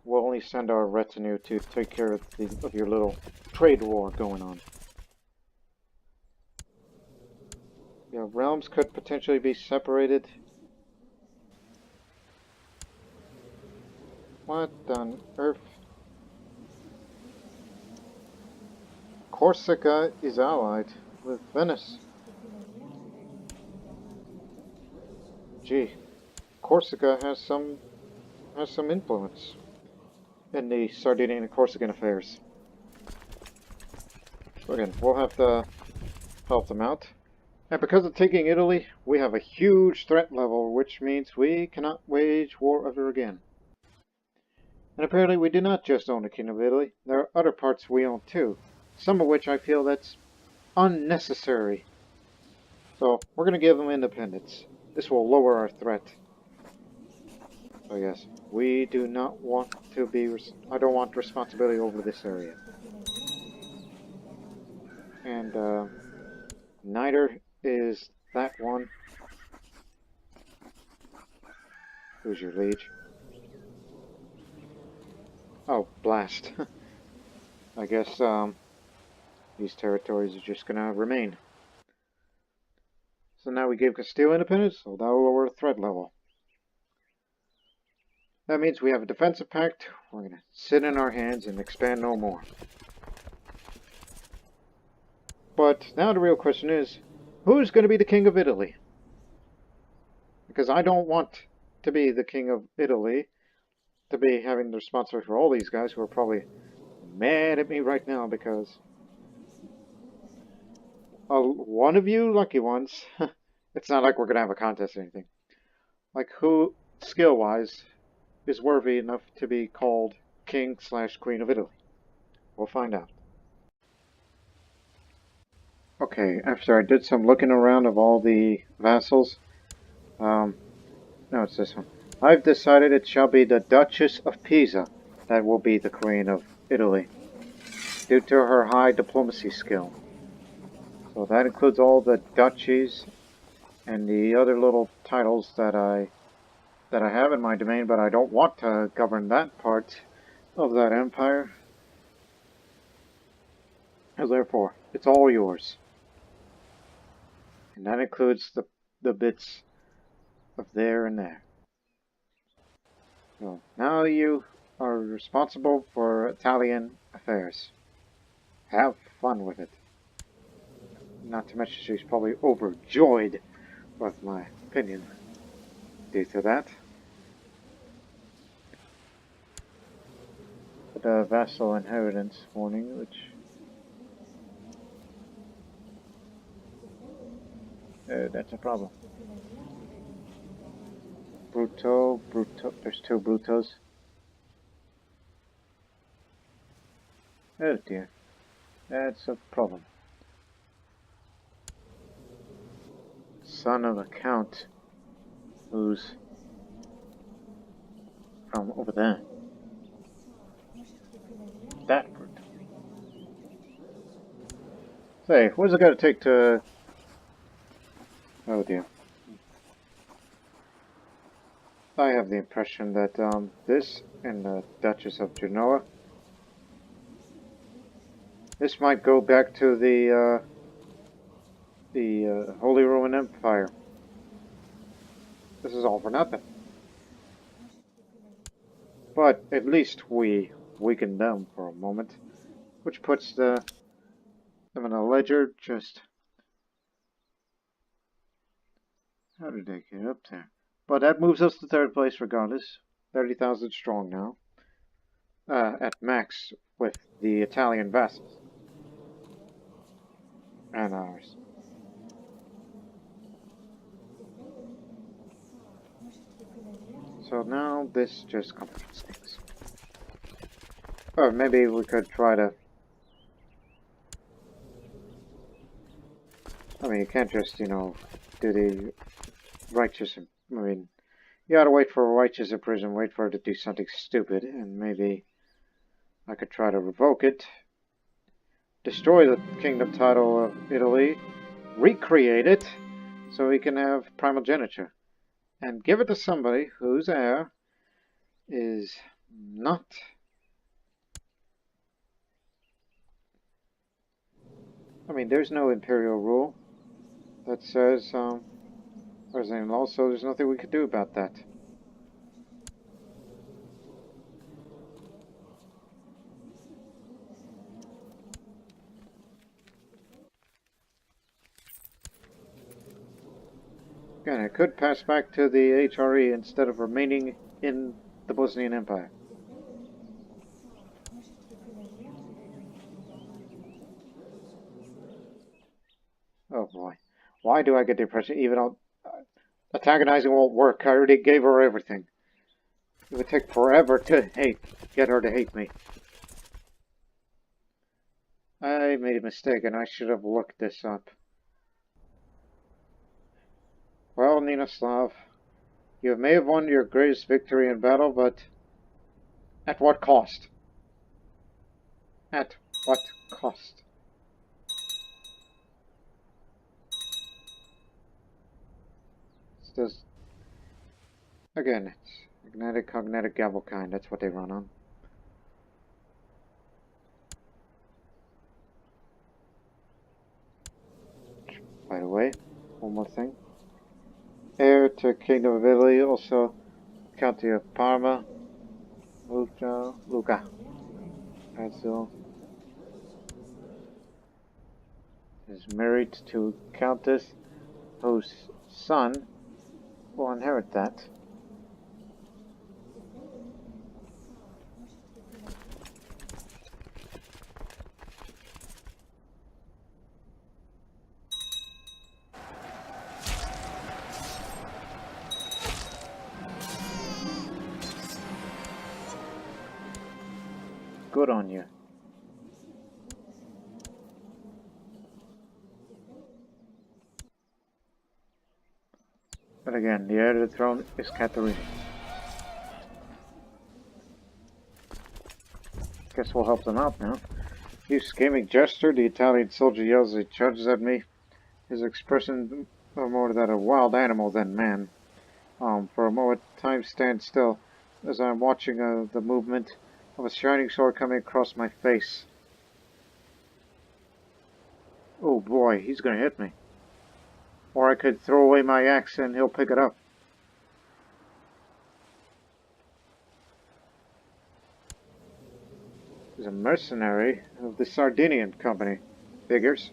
We'll only send our retinue to take care of your little trade war going on. Yeah, realms could potentially be separated. What on earth? Corsica is allied with Venice. Gee, Corsica has some influence in the Sardinian and Corsican affairs. So again, we'll have to help them out. And because of taking Italy, we have a huge threat level, which means we cannot wage war ever again. And apparently we do not just own the Kingdom of Italy, there are other parts we own too, some of which I feel that's unnecessary. So we're going to give them independence. This will lower our threat. So yes, we do not want to be, I don't want responsibility over this area. And neither is that one. Who's your liege? Oh, blast. I guess these territories are just gonna remain. So now we gave Castile independence, so that'll lower the threat level. That means we have a defensive pact. We're gonna sit in our hands and expand no more. But now the real question is, who's going to be the King of Italy? Because I don't want to be the King of Italy, to be having the responsibility for all these guys who are probably mad at me right now because one of you lucky ones, it's not like we're going to have a contest or anything, like who, skill-wise, is worthy enough to be called King/Queen of Italy. We'll find out. Okay, after I did some looking around of all the vassals, no, it's this one. I've decided it shall be the Duchess of Pisa that will be the Queen of Italy, due to her high diplomacy skill. So that includes all the duchies and the other little titles that I have in my domain, but I don't want to govern that part of that empire. And therefore, it's all yours. And that includes the bits of there and there. So now you are responsible for Italian affairs. Have fun with it. Not to mention she's probably overjoyed with my opinion due to that. The vassal inheritance warning, which that's a problem. Bruto. There's two Brutos. Oh dear. That's a problem. Son of a count. Who's from over there. That Bruto. Say, what's it gonna take to... Oh dear. I have the impression that this and the Duchess of Genoa, this might go back to the Holy Roman Empire. This is all for nothing. But at least we weakened them for a moment, which puts them in a ledger. Just how did they get up there? But that moves us to third place regardless. 30,000 strong now. At max with the Italian vassals. And ours. So now this just complicates things. Or maybe we could try to... I mean, you can't just, you know, do the righteous... I mean, you gotta wait for a righteous in prison, wait for her to do something stupid, and maybe I could try to revoke it, destroy the kingdom title of Italy, recreate it, so we can have primogeniture, and give it to somebody whose heir is not... I mean, there's no imperial rule that says, there's any law, so there's nothing we could do about that. Again, it could pass back to the HRE instead of remaining in the Bosnian Empire. Oh boy. Why do I get the impression even on antagonizing won't work? I already gave her everything. It would take forever to get her to hate me. I made a mistake and I should have looked this up. Well, Ninoslav, you may have won your greatest victory in battle, but at what cost? At what cost? It's just, again, it's magnetic, cognitive, gavel kind. That's what they run on. By the way, one more thing. Heir to Kingdom of Italy, also County of Parma, Luca, Azul, is married to Countess, whose son will inherit that. Good on you. But again, the heir to the throne is Catherine. Guess we'll help them out now. You scheming jester, the Italian soldier yells as he charges at me. His expression more that a wild animal than man. For a moment, time stands still as I'm watching the movement of a shining sword coming across my face. Oh boy, he's gonna hit me. Or I could throw away my axe and he'll pick it up. He's a mercenary of the Sardinian company. Figures.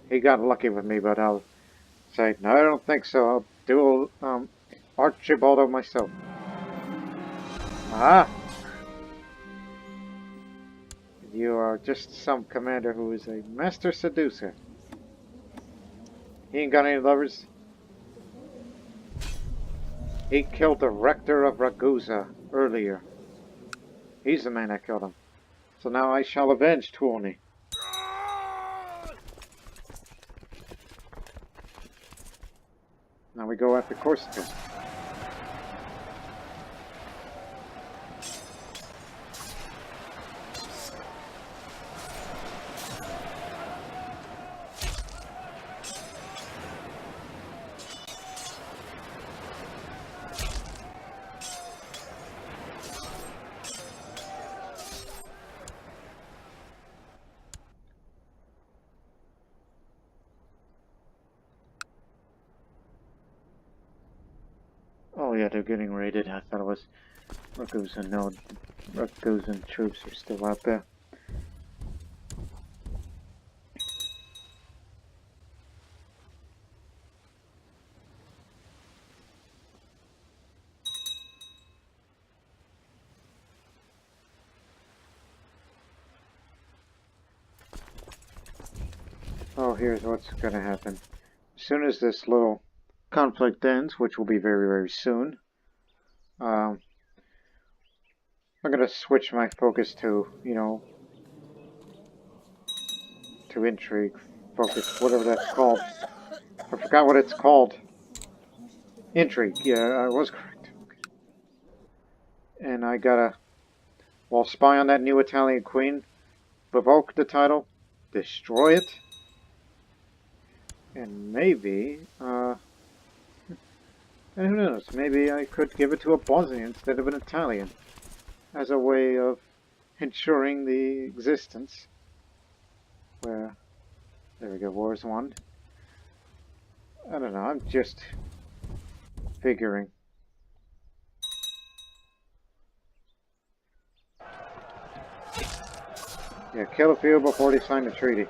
He got lucky with me, but I'll say, no, I don't think so. I'll do Archibaldo myself. Ah! You are just some commander who is a master seducer. He He ain't got any levers. He killed the rector of Ragusa earlier. He's the man that killed him. So now I shall avenge Tuoni. Now we go after Corsica. Oh yeah, they're getting raided. I thought it was Ragusa. No, Ragusan troops are still out there. Oh, here's what's gonna happen. As soon as this little conflict ends, which will be very, very soon, I'm gonna switch my focus to, to intrigue focus, whatever that's called. I forgot what it's called. Intrigue, yeah, I was correct. And I gotta, well, spy on that new Italian queen, provoke the title, destroy it, and maybe, and who knows, maybe I could give it to a Bosnian instead of an Italian, as a way of ensuring the existence. Where, there we go, Wars won. I don't know, I'm just figuring. Yeah, kill a few before they sign the treaty.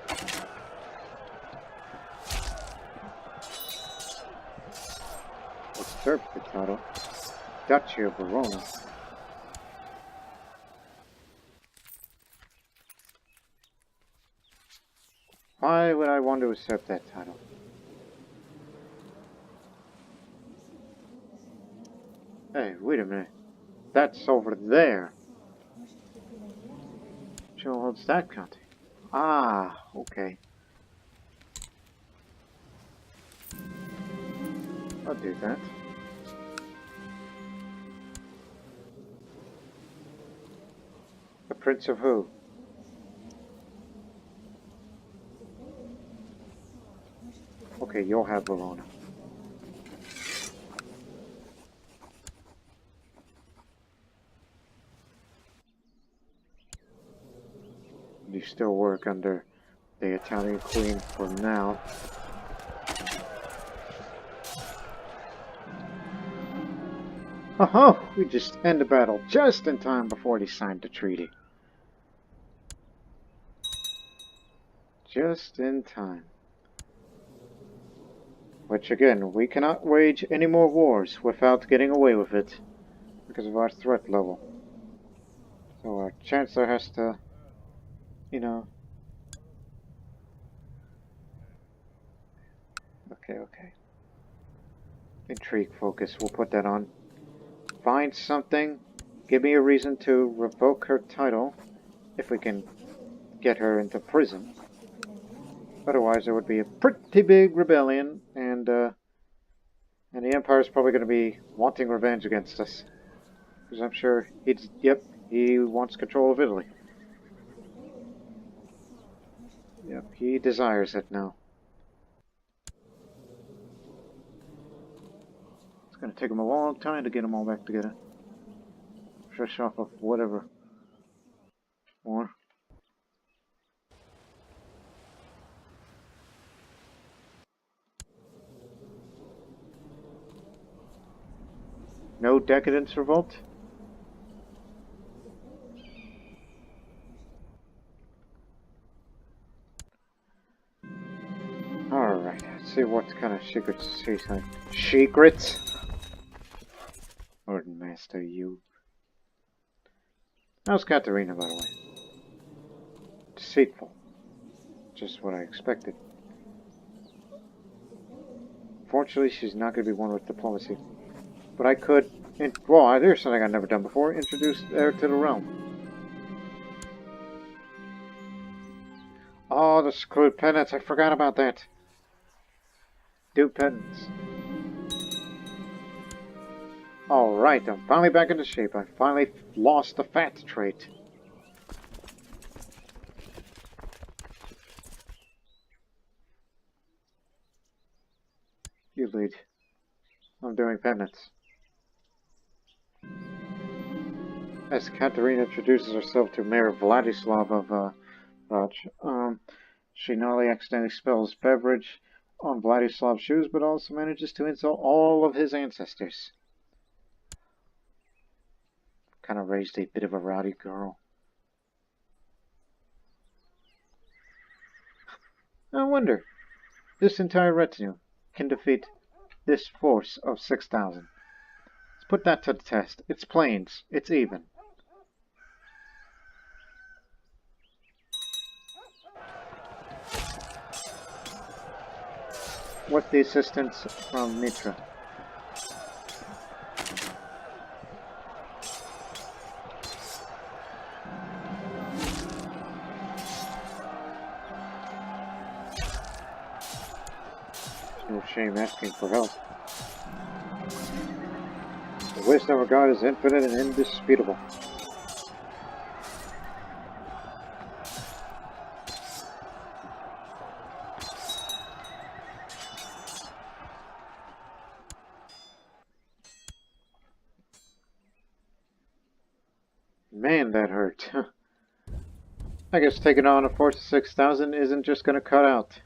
Usurp the title. Duchy of Verona. Why would I want to usurp that title? Hey, wait a minute. That's over there. Joe holds that county. Ah, okay. I'll do that. The Prince of who? Okay, you'll have Verona. You still work under the Italian Queen for now. Oh, we just end the battle just in time before they signed the treaty. Just in time. Which again, we cannot wage any more wars without getting away with it because of our threat level. So our Chancellor has to, Okay. Intrigue focus, we'll put that on. Find something, give me a reason to revoke her title, if we can get her into prison. Otherwise there would be a pretty big rebellion, and the Empire's probably going to be wanting revenge against us. Because I'm sure he wants control of Italy. Yep, he desires it now. It's going to take him a long time to get them all back together. Fresh off of whatever. More. No decadence revolt? Alright, let's see what kind of secrets he's like. Secrets? Lord Master, you. How's Katerina, by the way? Deceitful. Just what I expected. Unfortunately, she's not going to be one with diplomacy. But I could... well, there's something I've never done before. Introduce her to the realm. Oh, the screwed penance. I forgot about that. Do penance. Alright, I'm finally back into shape. I finally lost the fat trait. You lead. I'm doing penance. As Katerina introduces herself to Mayor Vladislav of Raj, she not only accidentally spills beverage on Vladislav's shoes, but also manages to insult all of his ancestors. Kind of raised a bit of a rowdy girl. I wonder, this entire retinue can defeat this force of 6,000. Let's put that to the test. It's plains. It's even. With the assistance from Mitra. No shame asking for help. The wisdom of God is infinite and indisputable. Man, that hurt. I guess taking on a force of 6,000 isn't just going to cut out.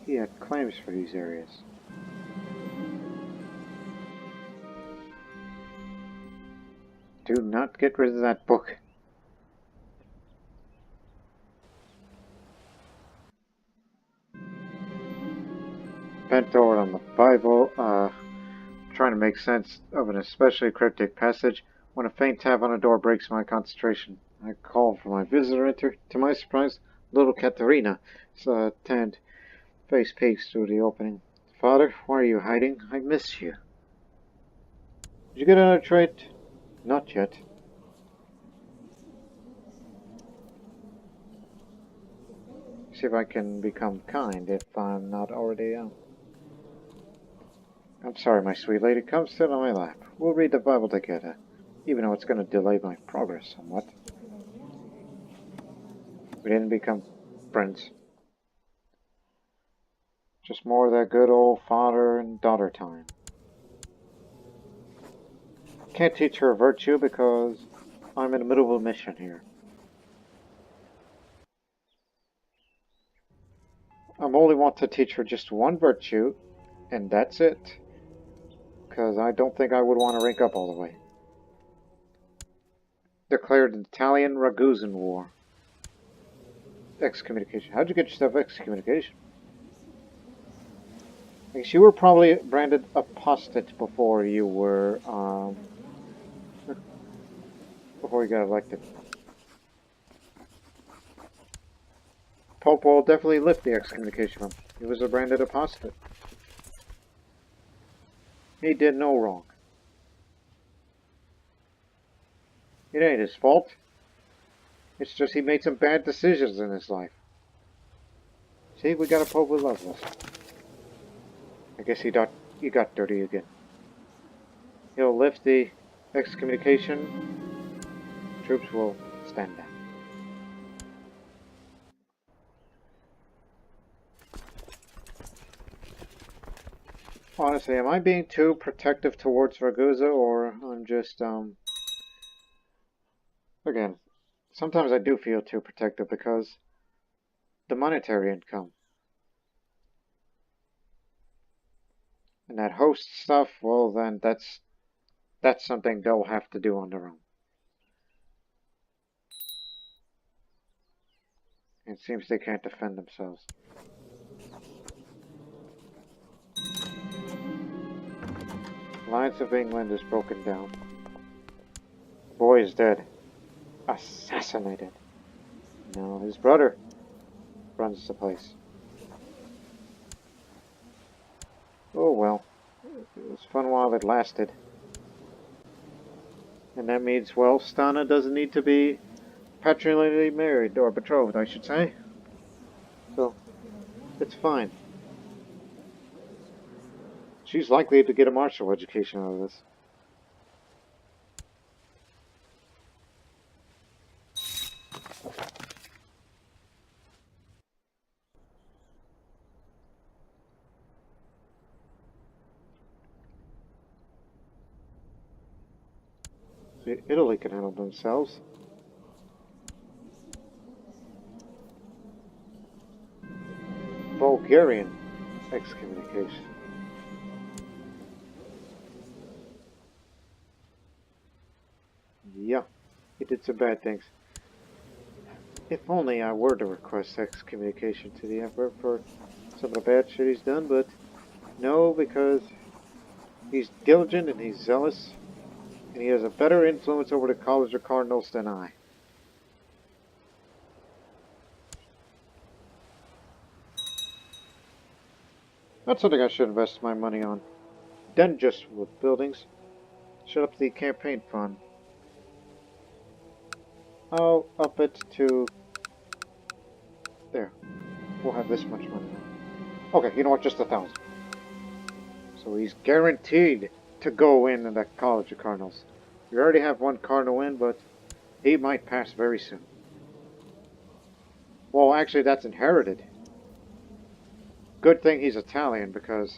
He had claims for these areas. Do not get rid of that book. Bent over on the Bible, trying to make sense of an especially cryptic passage, when a faint tap on a door breaks my concentration. I call for my visitor enter. To my surprise, little Katerina, tanned face peeks through the opening. Father, why are you hiding? I miss you. Did you get another trait? Not yet. See if I can become kind if I'm not already am. I'm sorry, my sweet lady. Come sit on my lap. We'll read the Bible together, even though it's going to delay my progress somewhat. We didn't become friends. Just more of that good old father and daughter time. Can't teach her virtue because I'm in the middle of a mission here. I only want to teach her just one virtue, and that's it. Because I don't think I would want to rank up all the way. Declared the Italian Ragusan War. Excommunication. How'd you get yourself excommunication? I guess you were probably branded apostate before you were, before you got elected. Pope will definitely lift the excommunication from him. He was a branded apostate. He did no wrong. It ain't his fault. It's just he made some bad decisions in his life. See, we got a Pope who loves us. I guess he got dirty again. He'll lift the excommunication. Troops will stand down. Honestly, am I being too protective towards Ragusa, or I'm just, again, sometimes I do feel too protective because the monetary income. And that host stuff, well then that's something they'll have to do on their own. It seems they can't defend themselves. Alliance of England is broken down. Boy is dead. Assassinated. No, his brother runs the place. Oh well. It was fun while it lasted. And that means, well, Stana doesn't need to be patrilineally married, or betrothed, I should say. So, it's fine. She's likely to get a martial education out of this. See, Italy can handle themselves. Bulgarian excommunication. Yeah, he did some bad things. If only I were to request excommunication to the Emperor for some of the bad shit he's done, but no, because he's diligent and he's zealous, and he has a better influence over the College of Cardinals than I. That's something I should invest my money on. Then just with buildings. Shut up the campaign fund. I'll up it to... there. We'll have this much money now. Okay, you know what? Just 1,000. So he's guaranteed to go in the College of Cardinals. We already have one Cardinal in, but he might pass very soon. Well, actually, that's inherited. Good thing he's Italian, because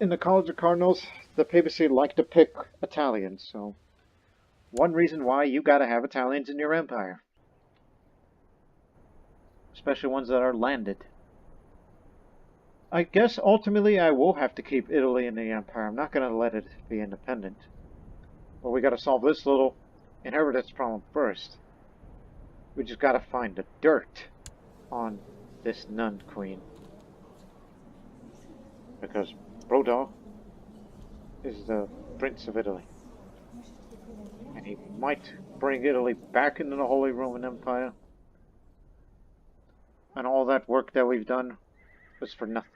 in the College of Cardinals, the papacy like to pick Italians, so one reason why you gotta have Italians in your empire. Especially ones that are landed. I guess ultimately I will have to keep Italy in the empire. I'm not gonna let it be independent. But we gotta solve this little inheritance problem first. We just gotta find the dirt on this nun queen. Because Brodo is the Prince of Italy. And he might bring Italy back into the Holy Roman Empire. And all that work that we've done was for nothing.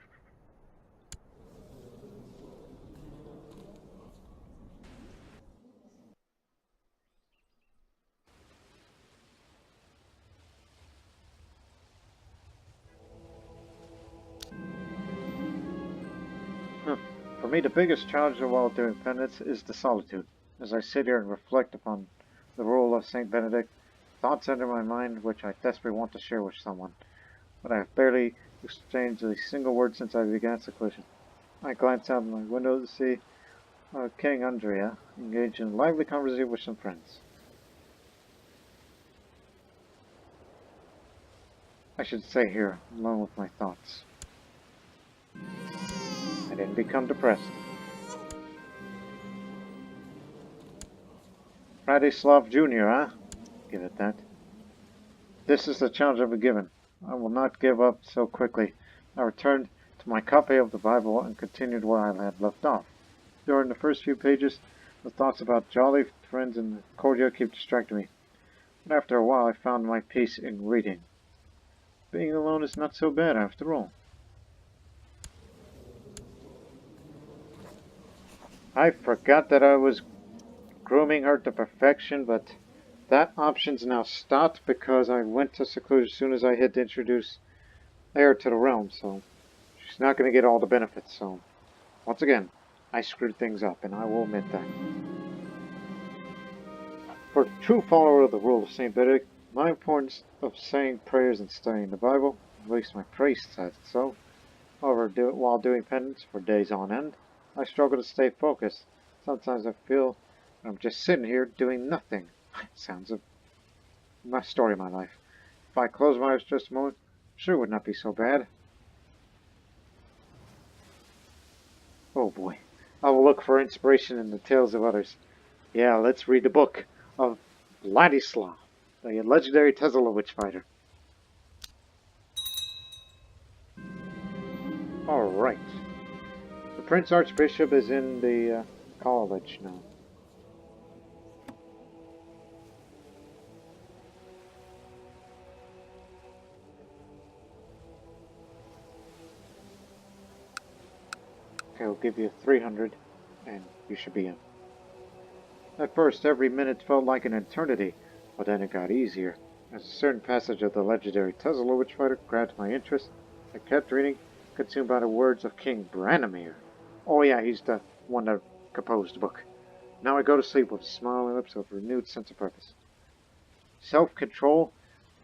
For me, the biggest challenge while doing penance is the solitude. As I sit here and reflect upon the rule of Saint Benedict, thoughts enter my mind which I desperately want to share with someone, but I have barely exchanged a single word since I began seclusion. I glance out my window to see King Andrea engaged in a lively conversation with some friends. I should stay here, alone with my thoughts. I didn't become depressed. Radislav Jr., huh? Give it that. This is the challenge I've been given. I will not give up so quickly. I returned to my copy of the Bible and continued where I had left off. During the first few pages, the thoughts about jolly friends in the courtyard kept distracting me. But after a while, I found my peace in reading. Being alone is not so bad after all. I forgot that I was grooming her to perfection, but that option's now stopped because I went to seclusion as soon as I hit to introduce heir to the realm, so she's not going to get all the benefits, so once again, I screwed things up, and I will admit that. For a true follower of the rule of St. Benedict, my importance of saying prayers and studying the Bible, at least my priest says so. However, while doing penance for days on end, I struggle to stay focused. Sometimes I feel I'm just sitting here doing nothing. Sounds of my story of my life. If I close my eyes just a moment, sure it would not be so bad. Oh boy. I will look for inspiration in the tales of others. Yeah, let's read the book of Vladislav, the legendary Tezalovic fighter. Alright. The Prince Archbishop is in the college now. Okay, I'll give you 300, and you should be in. At first, every minute felt like an eternity, but then it got easier. As a certain passage of the legendary Tezalovic fighter grabbed my interest, I kept reading, consumed by the words of King Branimir. Oh yeah, he's the one that composed the book. Now I go to sleep with smiling lips with a renewed sense of purpose. Self-control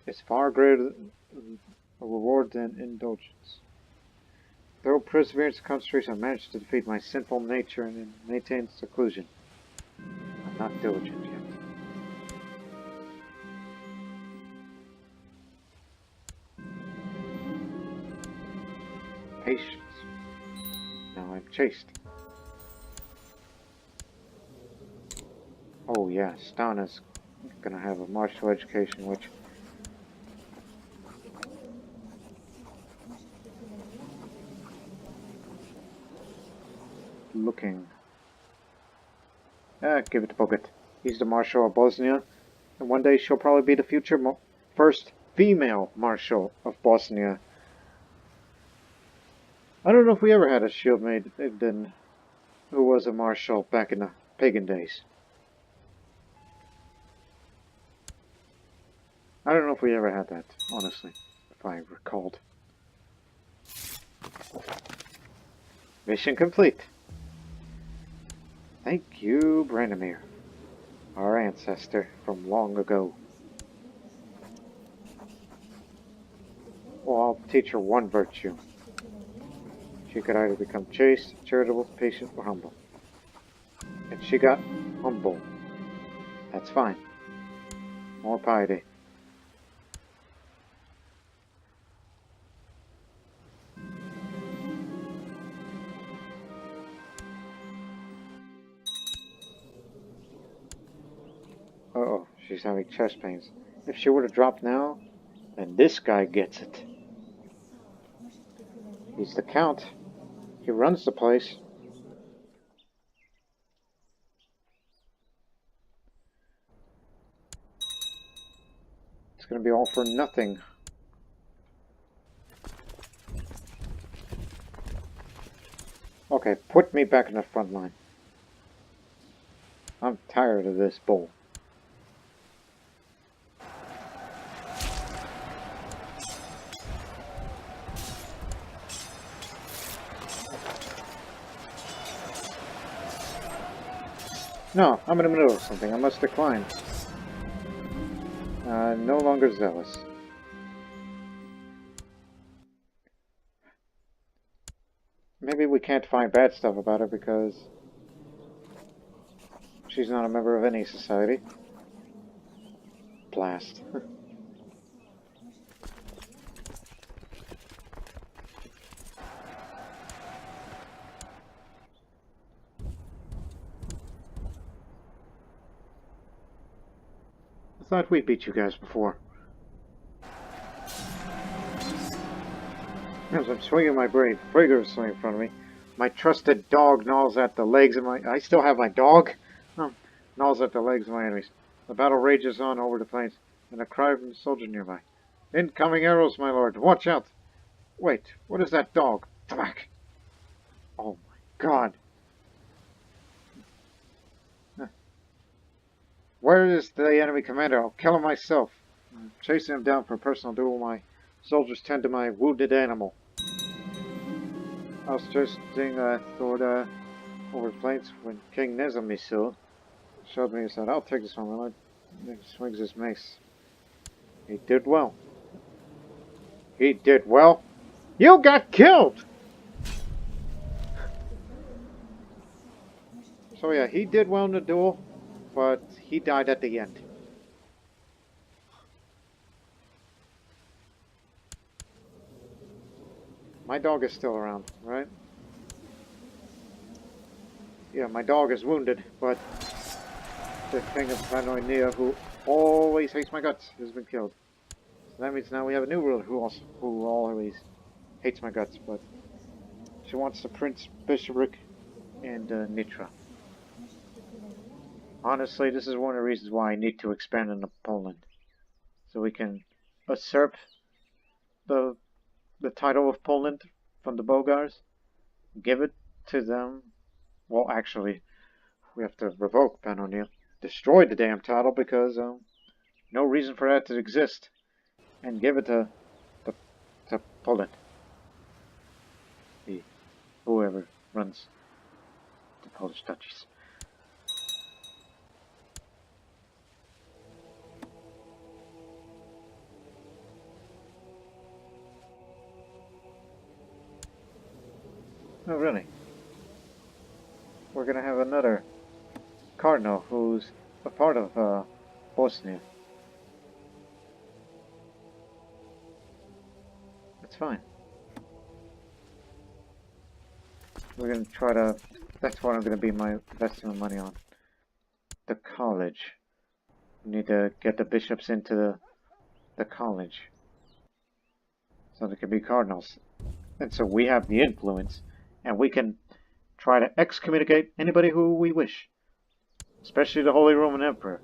is far greater a reward than indulgence. Through perseverance and concentration, I managed to defeat my sinful nature and maintain seclusion. I'm not diligent yet. Patience. Now I'm chaste. Oh yeah, Stana's gonna have a martial education, which... Looking... give it to Bogut. He's the Marshal of Bosnia, and one day she'll probably be the future first female Marshal of Bosnia. I don't know if we ever had a shield maid who was a Marshal back in the pagan days. I don't know if we ever had that, honestly, if I recalled. Mission complete. Thank you, Branimir, our ancestor from long ago. Well, I'll teach her one virtue. She could either become chaste, charitable, patient, or humble. And she got humble. That's fine. More piety. Uh-oh, she's having chest pains. If she were to drop now, then this guy gets it. He's the Count. He runs the place. It's gonna be all for nothing. Okay, put me back in the front line. I'm tired of this bull. No, I'm in the middle of something. I must decline. No longer zealous. Maybe we can't find bad stuff about her because she's not a member of any society. Blast. I thought we beat you guys before. As I'm swinging my blade, vigorously in front of me, my trusted dog gnaws at the legs of my... I still have my dog? Gnaws at the legs of my enemies. The battle rages on over the plains, and a cry from a soldier nearby. Incoming arrows, my lord! Watch out! Wait, what is that dog? Thwack! Oh my god! Where is the enemy commander? I'll kill him myself. I'm chasing him down for a personal duel. My soldiers tend to my wounded animal. I was trusting Thorda over the plains when King Nezamisil showed me. He said, I'll take this one, my lord. He swings his mace. He did well. He did well. You got killed! So yeah, he did well in the duel, but he died at the end. My dog is still around, right? Yeah, my dog is wounded, but the king of Panonia, who always hates my guts, has been killed. So that means now we have a new ruler who always hates my guts, but She wants the Prince Bishopric and Nitra. Honestly, this is one of the reasons why I need to expand into Poland. So we can usurp the title of Poland from the Bulgars, give it to them. Well, actually, we have to revoke Pan O'Neill, destroy the damn title because no reason for that to exist, and give it to Poland. Whoever runs the Polish duchies. Oh, really? We're gonna have another cardinal who's a part of Bosnia. That's fine. We're gonna try to. That's what I'm gonna be investing my money on. The college. We need to get the bishops into the college, so they can be cardinals, and so we have the influence, and we can try to excommunicate anybody who we wish, especially the Holy Roman Emperor,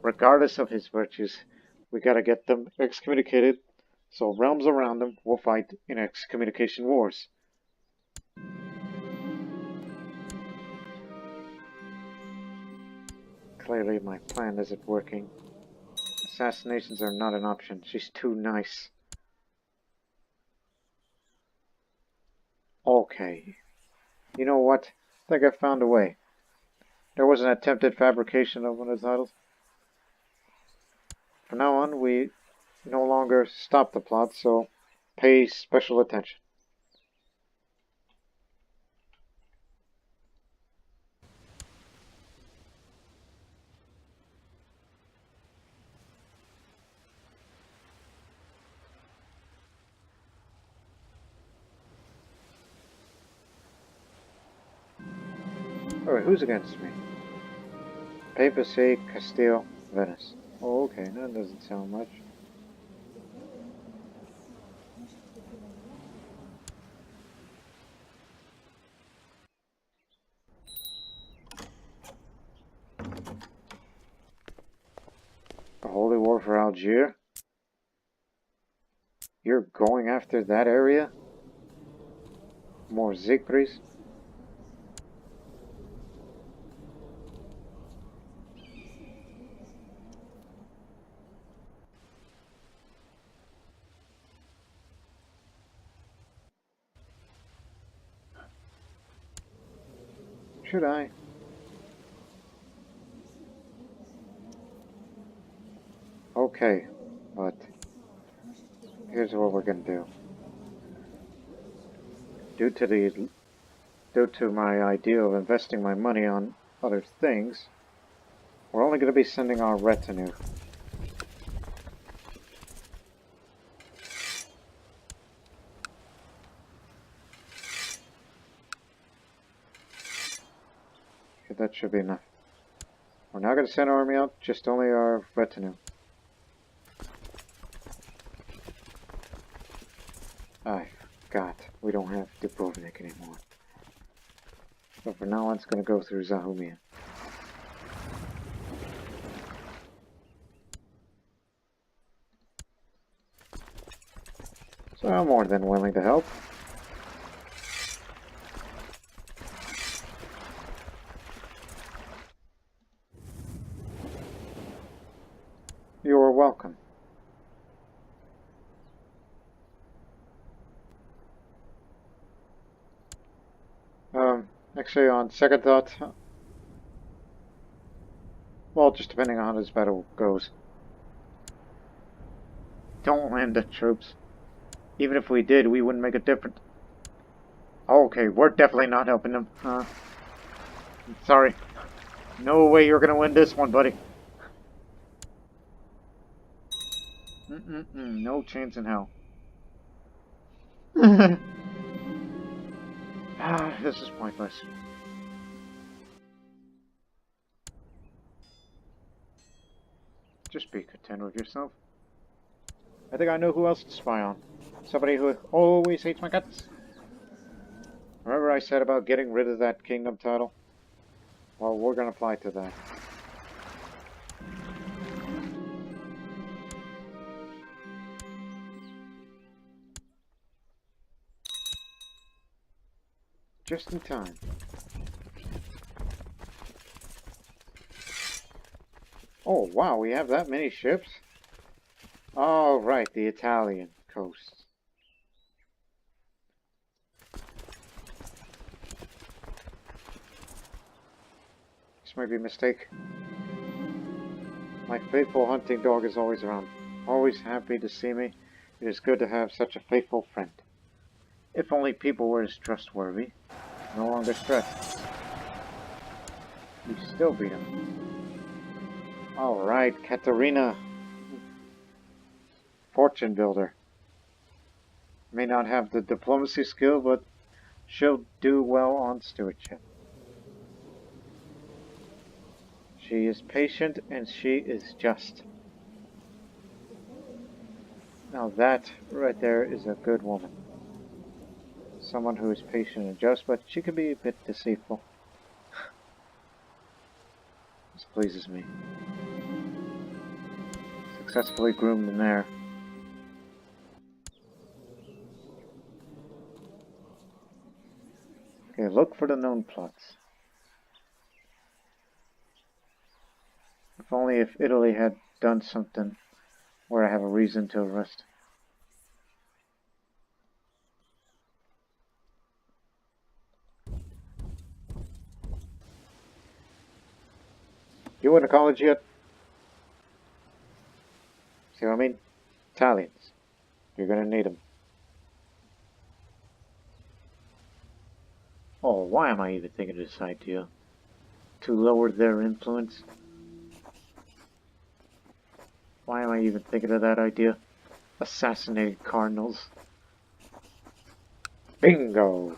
regardless of his virtues. We gotta get them excommunicated, so realms around them will fight in excommunication wars. Clearly my plan isn't working. Assassinations are not an option. She's too nice. Okay. You know what? I think I found a way. There was an attempted fabrication of one of the titles. From now on, we no longer stop the plot, so pay special attention. Alright, who's against me? Papacy, Castile, Venice. Oh, okay, that doesn't sound much. A holy war for Algiers? You're going after that area? More Siegfrieds? Should I? Okay, but here's what we're gonna do. Due to my idea of investing my money on other things, we're only gonna be sending our retinue. Okay, that should be enough. We're not gonna send our army out, just only our retinue. I forgot, we don't have Dubrovnik anymore. So for now on, it's going to go through Zahumia. So I'm more than willing to help. You're welcome. Actually, on second thought, well, just depending on how this battle goes, don't land the troops. Even if we did, we wouldn't make a difference. Okay, we're definitely not helping them. Sorry. No way you're gonna win this one, buddy. No chance in hell. This is pointless. Just be content with yourself. I think I know who else to spy on. Somebody who always hates my guts. I said about getting rid of that kingdom title? Well, we're gonna apply to that. Just in time. Oh, wow, we have that many ships? Oh, right, the Italian coast. This might be a mistake. My faithful hunting dog is always around, always happy to see me. It is good to have such a faithful friend. If only people were as trustworthy. No longer stressed. We still beat him. Alright, Katerina. Fortune builder. May not have the diplomacy skill, but she'll do well on stewardship. She is patient and she is just. Now that right there is a good woman. Someone who is patient and just, but she can be a bit deceitful. This pleases me. Successfully groomed in there. Okay, look for the known plots. If only if Italy had done something where I have a reason to arrest. You went to college yet? See what I mean? Italians. You're gonna need them. Oh, why am I even thinking of this idea? To lower their influence? Why am I even thinking of that idea? Assassinating cardinals. Bingo!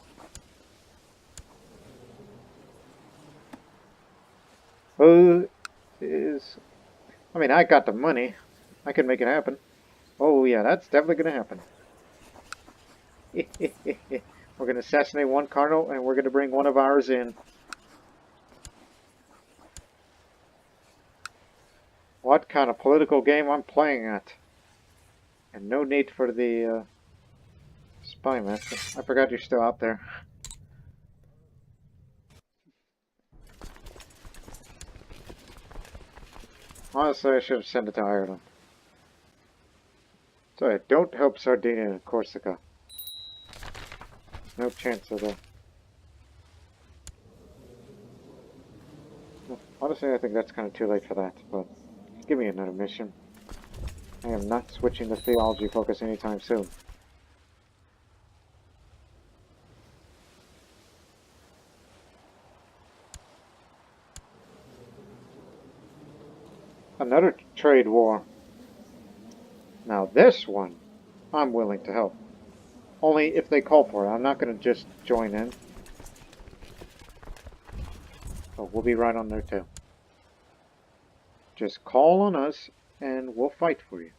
Who is... I mean, I got the money. I can make it happen. Oh yeah, that's definitely gonna happen. We're gonna assassinate one cardinal and we're gonna bring one of ours in. What kind of political game I'm playing at? And no need for the spy master. I forgot you're still out there. Honestly, I should have sent it to Ireland. Sorry, don't help Sardinia and Corsica. No chance of that. Honestly, I think that's kind of too late for that, but give me another mission. I am not switching the theology focus anytime soon. Another trade war. Now this one, I'm willing to help. Only if they call for it. I'm not going to just join in. But we'll be right on there too. Just call on us and we'll fight for you.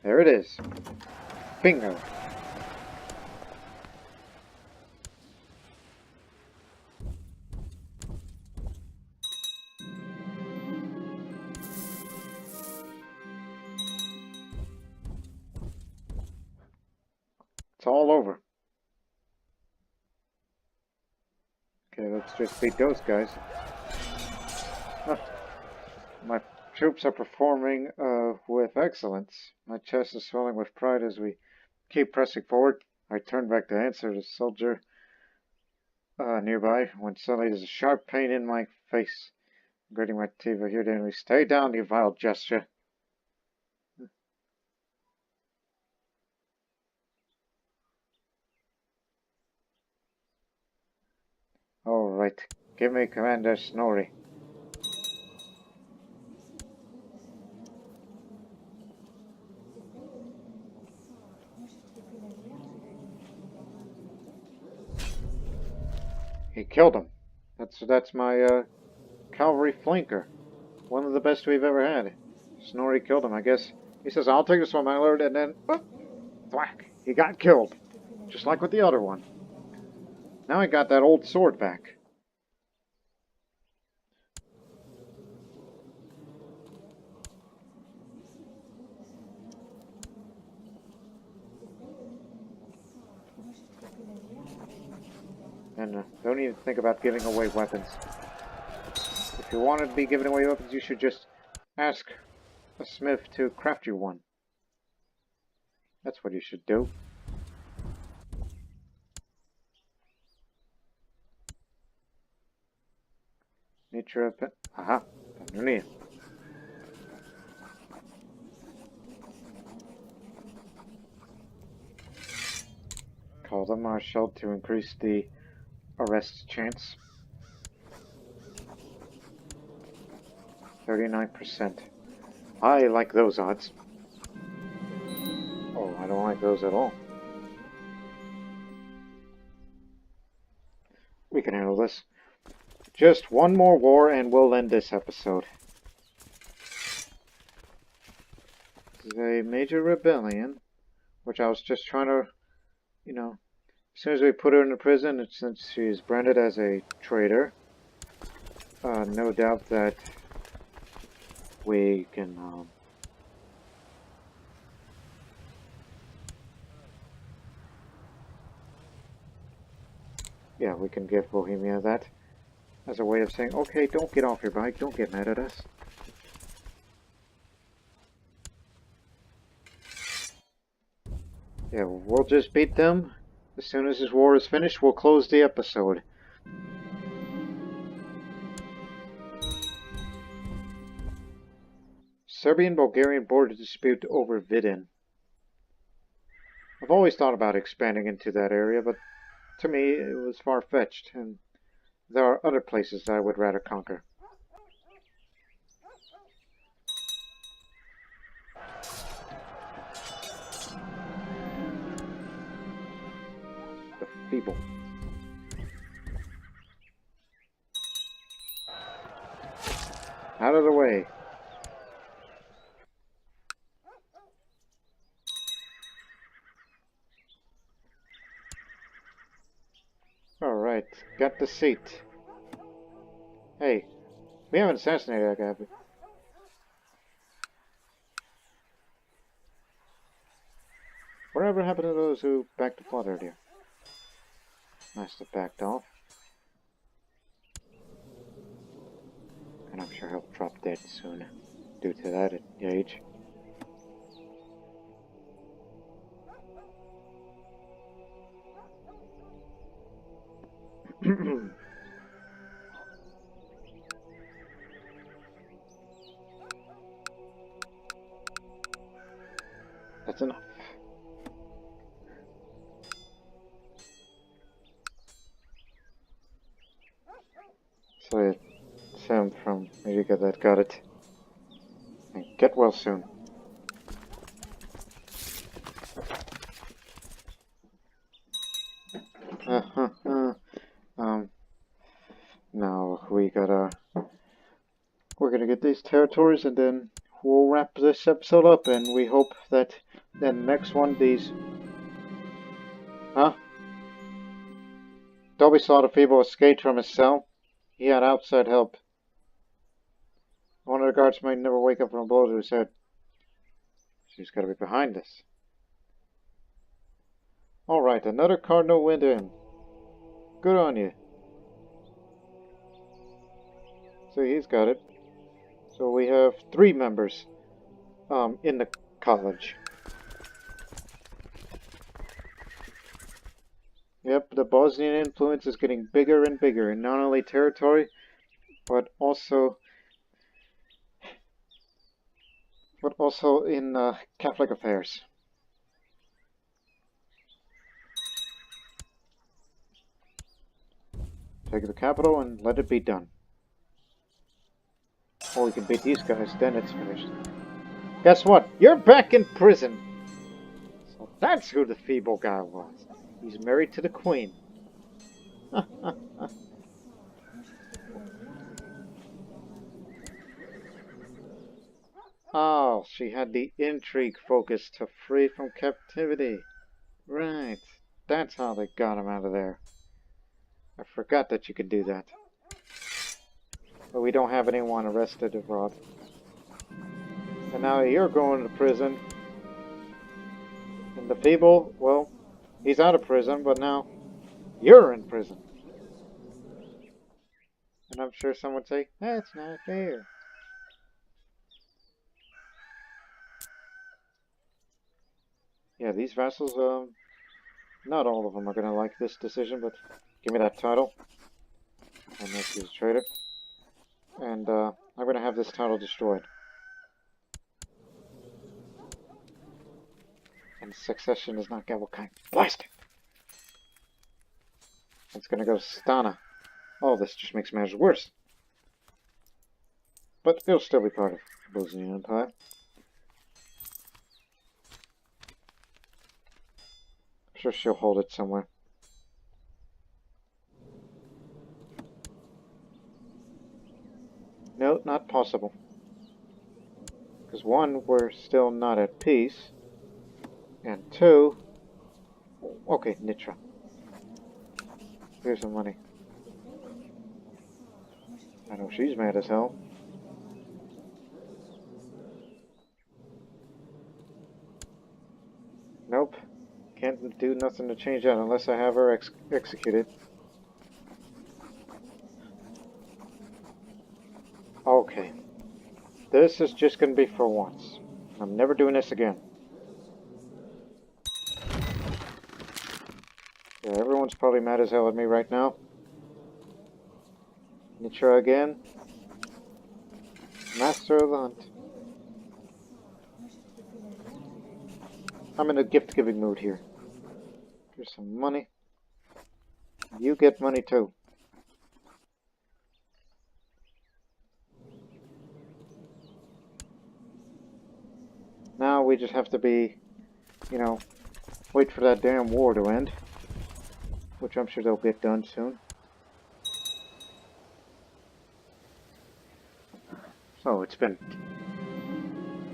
There it is. Bingo. It's all over. Okay, let's just beat those guys. Huh. My troops are performing with excellence. My chest is swelling with pride as we keep pressing forward. I turn back to answer the soldier nearby when suddenly there's a sharp pain in my face. Gritting my teeth, I hear the enemy. Stay down, you vile gesture. All right, give me Commander Snorri. He killed him. That's my cavalry flanker. One of the best we've ever had. Snorri killed him. I guess He says, I'll take this one, my lord, and then, whoop, thwack, he got killed. Just like with the other one. Now I got that old sword back. And don't even think about giving away weapons. If you want to be giving away weapons, you should just ask a smith to craft you one. That's what you should do. Nature of... Aha! Underneath. Call the marshal to increase the arrest chance. 39%. I like those odds. Oh, I don't like those at all. We can handle this. Just one more war and we'll end this episode. This is a major rebellion, which I was just trying to, you know, as soon as we put her in the prison, and since she's branded as a traitor, no doubt that we can, yeah, we can give Bohemia that as a way of saying, okay, don't get off your bike, don't get mad at us. Yeah, we'll just beat them. As soon as this war is finished, we'll close the episode. Serbian-Bulgarian border dispute over Vidin. I've always thought about expanding into that area, but to me it was far-fetched, and there are other places that I would rather conquer. The feeble. Out of the way. Alright, got the seat. Hey, we haven't assassinated that guy, but... Whatever happened to those who backed the plot earlier? Must have backed off. And I'm sure he'll drop dead soon, due to that age. That's enough. So Sam from America that got it. And get well soon. Now we're gonna get these territories and then we'll wrap this episode up, and we hope that the next one, these... Huh? Dobby saw the feeble escape from his cell. He had outside help. One of the guards might never wake up from a blow to his head. She's gotta be behind us. Alright, another cardinal went in. Good on you. So he's got it. So we have 3 members in the college. Yep, the Bosnian influence is getting bigger and bigger in not only territory, but also in Catholic affairs. Take the capital and let it be done. Or we can beat these guys, then it's finished. Guess what? You're back in prison! So that's who the feeble guy was. He's married to the queen. Oh, she had the intrigue focus to free from captivity. Right. That's how they got him out of there. I forgot that you could do that. But we don't have anyone arrested abroad. And now you're going to prison. And the feeble, well, he's out of prison, but now you're in prison. And I'm sure someone would say, that's not fair. Yeah, these vassals, not all of them are going to like this decision, but give me that title. And make you a traitor. And, I'm going to have this title destroyed. And succession is not Gavelkind. Blast it! It's going to go to Stana. Oh, this just makes matters worse. But it'll still be part of Bosnian Empire. I'm sure she'll hold it somewhere. No, not possible. Because one, we're still not at peace. And two, okay, Nitra. Here's some money. I know she's mad as hell. Nope. Can't do nothing to change that unless I have her executed. Okay. This is just going to be for once. I'm never doing this again. Yeah, everyone's probably mad as hell at me right now. Nitra again. Master of the hunt. I'm in a gift-giving mood here. Here's some money. You get money too. Now we just have to be, you know, wait for that damn war to end. Which I'm sure they'll get done soon. So it's been...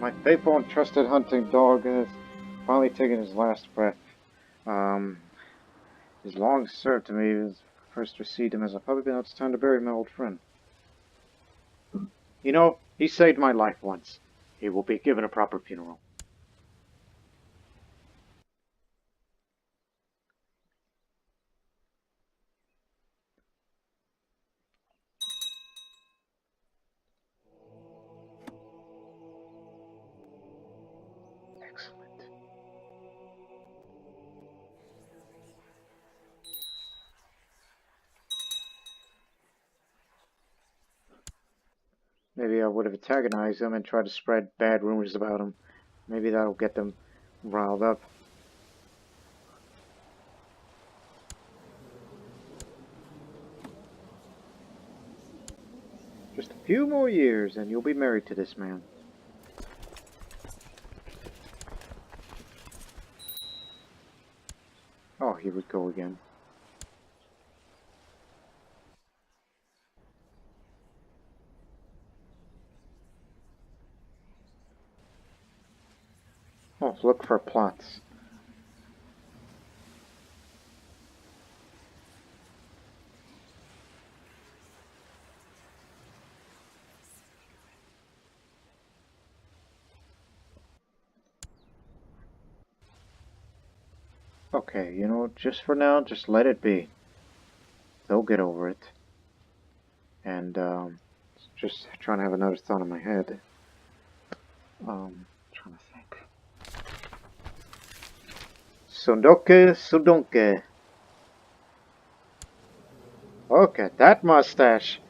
My faithful and trusted hunting dog has finally taken his last breath. He's long served to me. As first received him as a puppy, but now it's time to bury my old friend. You know, he saved my life once. He will be given a proper funeral. Excellent. Maybe I would have antagonized him and tried to spread bad rumors about him. Maybe that'll get them riled up. Just a few more years and you'll be married to this man. Oh, here we go again. Oh, look for plots. Okay, you know, just for now, just let it be. They'll get over it. And, just trying to have another thought in my head. Trying to think. Sundoke, Sudonke. Look at that mustache.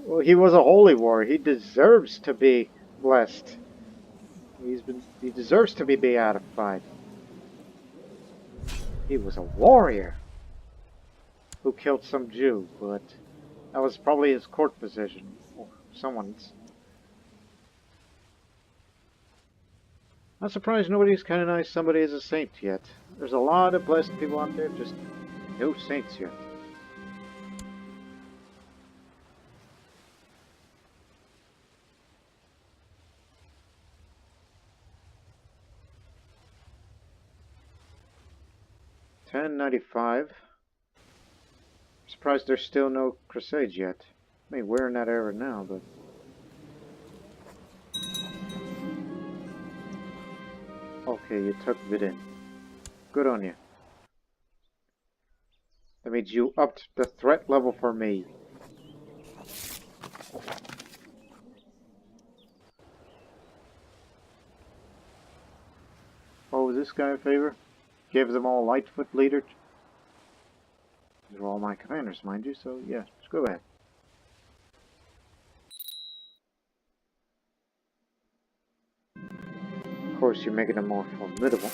Well, he was a holy warrior. He deserves to be blessed. He deserves to be beatified. He was a warrior who killed some Jew, but that was probably his court position, or someone's. Not surprised nobody's canonized somebody as a saint yet. There's a lot of blessed people out there, just no saints yet. 1095. Surprised there's still no crusades yet. I mean, we're in that era now, but... Okay, you took Vidin. Good on you. That means you upped the threat level for me. Oh, was this guy a favor? Gave them all Lightfoot leader. These are all my commanders, mind you, so yeah, just go ahead. Of course, you're making them more formidable.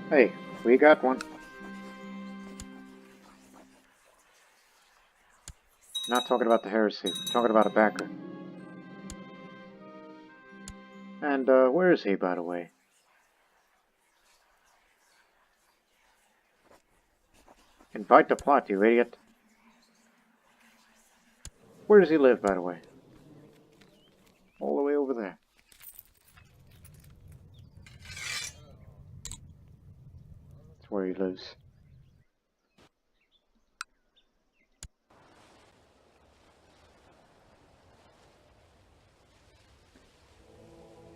Hey, we got one. Not talking about the heresy, we're talking about a backer. And, where is he, by the way? Invite the plot, you idiot. Where does he live, by the way? All the way over there. That's where he lives.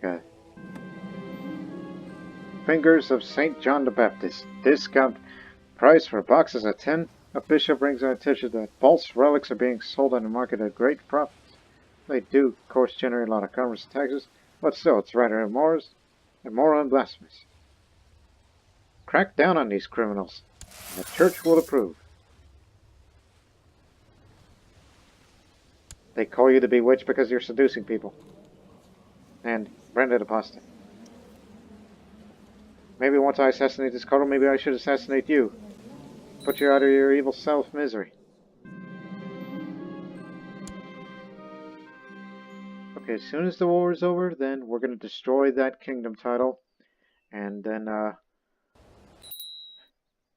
Okay. Fingers of St. John the Baptist. Discount price for boxes at 10. A bishop brings our attention that false relics are being sold on the market at great profits. They do, of course, generate a lot of commerce and taxes, but still, it's rather immoral and blasphemous. Crack down on these criminals, and the church will approve. They call you the bewitched because you're seducing people. And branded apostate. Maybe once I assassinate this cardinal, maybe I should assassinate you. Put you out of your evil self-misery. Okay, as soon as the war is over, then we're going to destroy that kingdom title. And then, and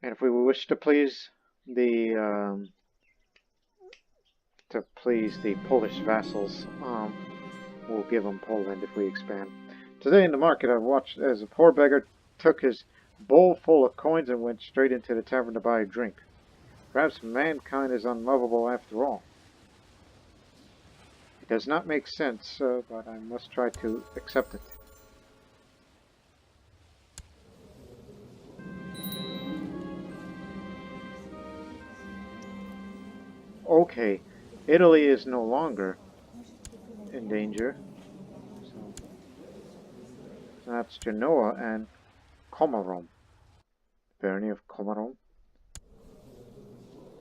if we wish to please the, Polish vassals, we'll give them Poland if we expand. Today in the market, I watched as a poor beggar took his bowl full of coins and went straight into the tavern to buy a drink. Perhaps mankind is unlovable after all. It does not make sense, but I must try to accept it. Okay, Italy is no longer in danger. So that's Genoa and Comarom. Barony of Comarom.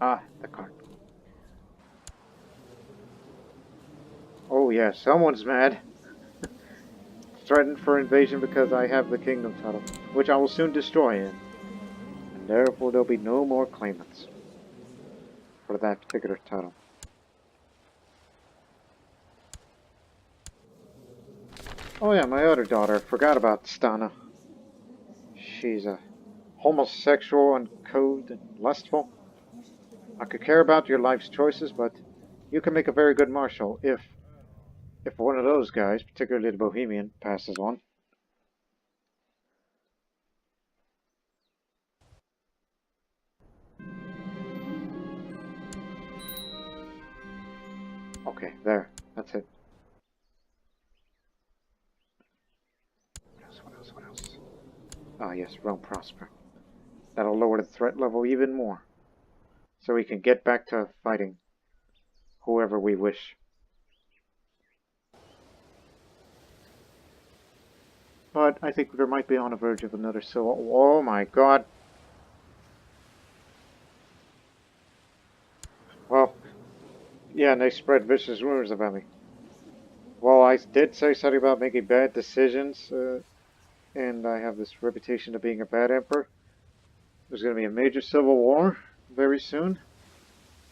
Ah, the card. Oh yeah, someone's mad. Threatened for invasion because I have the kingdom title, which I will soon destroy in. And therefore there'll be no more claimants for that particular title. Oh yeah, my other daughter, forgot about Stana. She's a homosexual, uncouth, and lustful. I could care about your life's choices, but you can make a very good marshal if one of those guys, particularly the Bohemian, passes on. Okay, there. That's it. What else? Ah, yes, Rome prosper. That'll lower the threat level even more. So we can get back to fighting whoever we wish. But I think there might be on the verge of another civil. Oh my god. Well, yeah, and they spread vicious rumors about me. Well, I did say something about making bad decisions, and I have this reputation of being a bad emperor. There's going to be a major civil war very soon,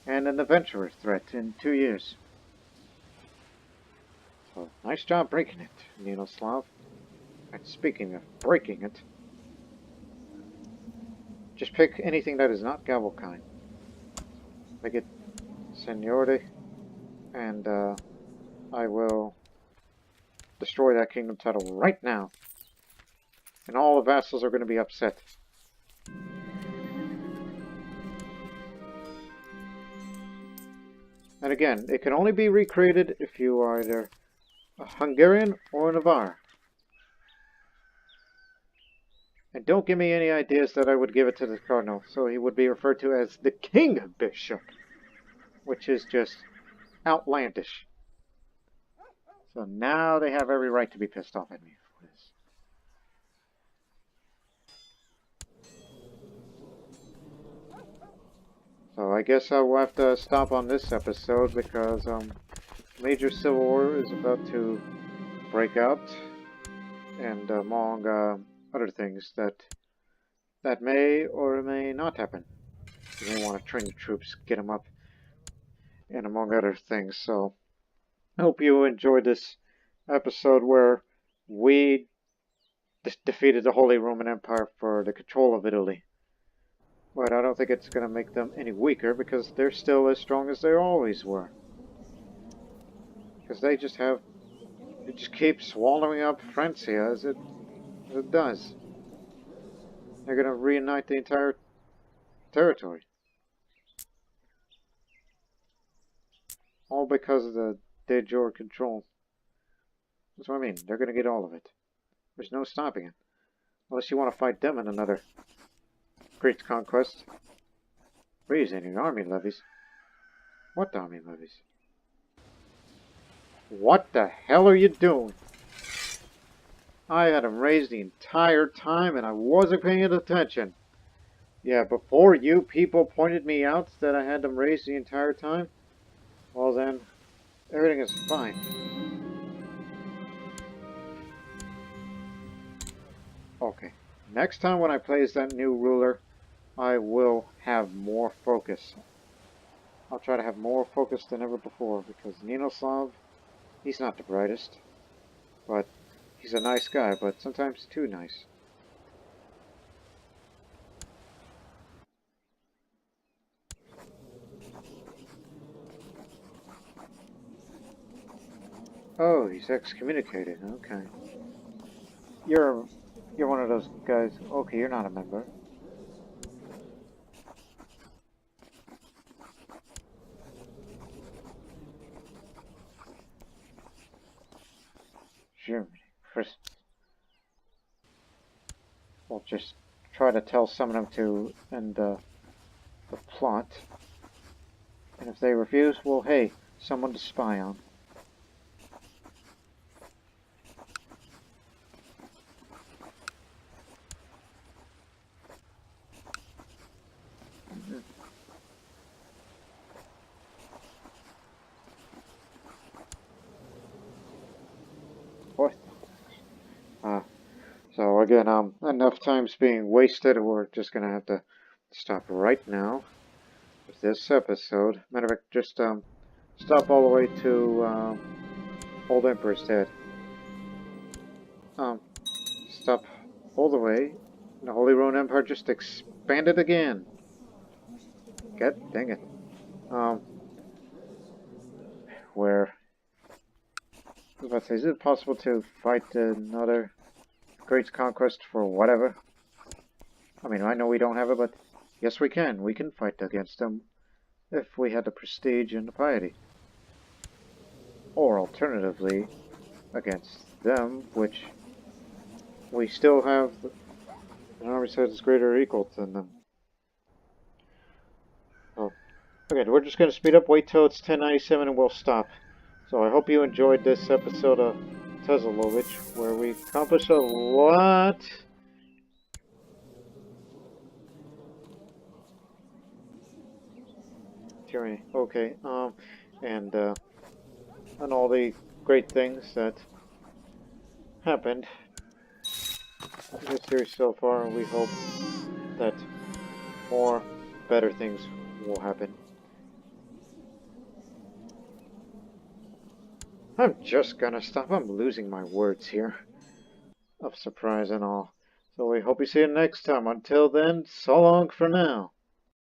and an adventurer threat in 2 years. So, nice job breaking it, Ninoslav. And speaking of breaking it, just pick anything that is not Gavelkind. make it seniority, and I will destroy that kingdom title right now. And all the vassals are going to be upset. And again, it can only be recreated if you are either a Hungarian or a Navarre. And don't give me any ideas that I would give it to the Cardinal, so he would be referred to as the King Bishop, which is just outlandish. So now they have every right to be pissed off at me for this. So I guess I will have to stop on this episode because major civil war is about to break out, and among other things that may or may not happen. You may want to train the troops, get them up, and among other things. So I hope you enjoyed this episode where we defeated the Holy Roman Empire for the control of Italy. But I don't think it's going to make them any weaker because they're still as strong as they always were. Because they just keep swallowing up Francia as it does. They're going to reunite the entire territory. All because of the de jure control. That's what I mean. They're going to get all of it. There's no stopping it. Unless you want to fight them in another Great Conquest. Raise any army levies. What army levies? What the hell are you doing? I had them raised the entire time and I wasn't paying attention. Yeah, before you people pointed me out that I had them raised the entire time, well then, everything is fine. Okay, next time when I play as that new ruler, I will have more focus. I'll try to have more focus than ever before, because Ninoslav, he's not the brightest, but he's a nice guy, but sometimes too nice. Oh, he's excommunicated, okay. You're one of those guys. Okay, you're not a member. Germany. First, we'll just try to tell some of them to end the plot. And if they refuse, well, hey, someone to spy on. So again, enough time's being wasted. We're just gonna have to stop right now with this episode. Matter of fact, just stop all the way to Old Emperor's dead. Stop all the way. The Holy Roman Empire just expanded again. God dang it. Where I was about to say, is it possible to fight another Great Conquest for whatever? I mean, I know we don't have it, but yes we can. We can fight against them if we had the prestige and the piety. Or alternatively, against them, which we still have an army size that's greater or equal than them. Oh, okay, we're just going to speed up, wait till it's 10:97 and we'll stop. So I hope you enjoyed this episode of Tezalovic, where we accomplished a lot. Tyranny, okay, and all the great things that happened in this series so far, and we hope that more better things will happen. I'm just gonna stop. I'm losing my words here of surprise and all. So we hope you see you next time. Until then, so long for now.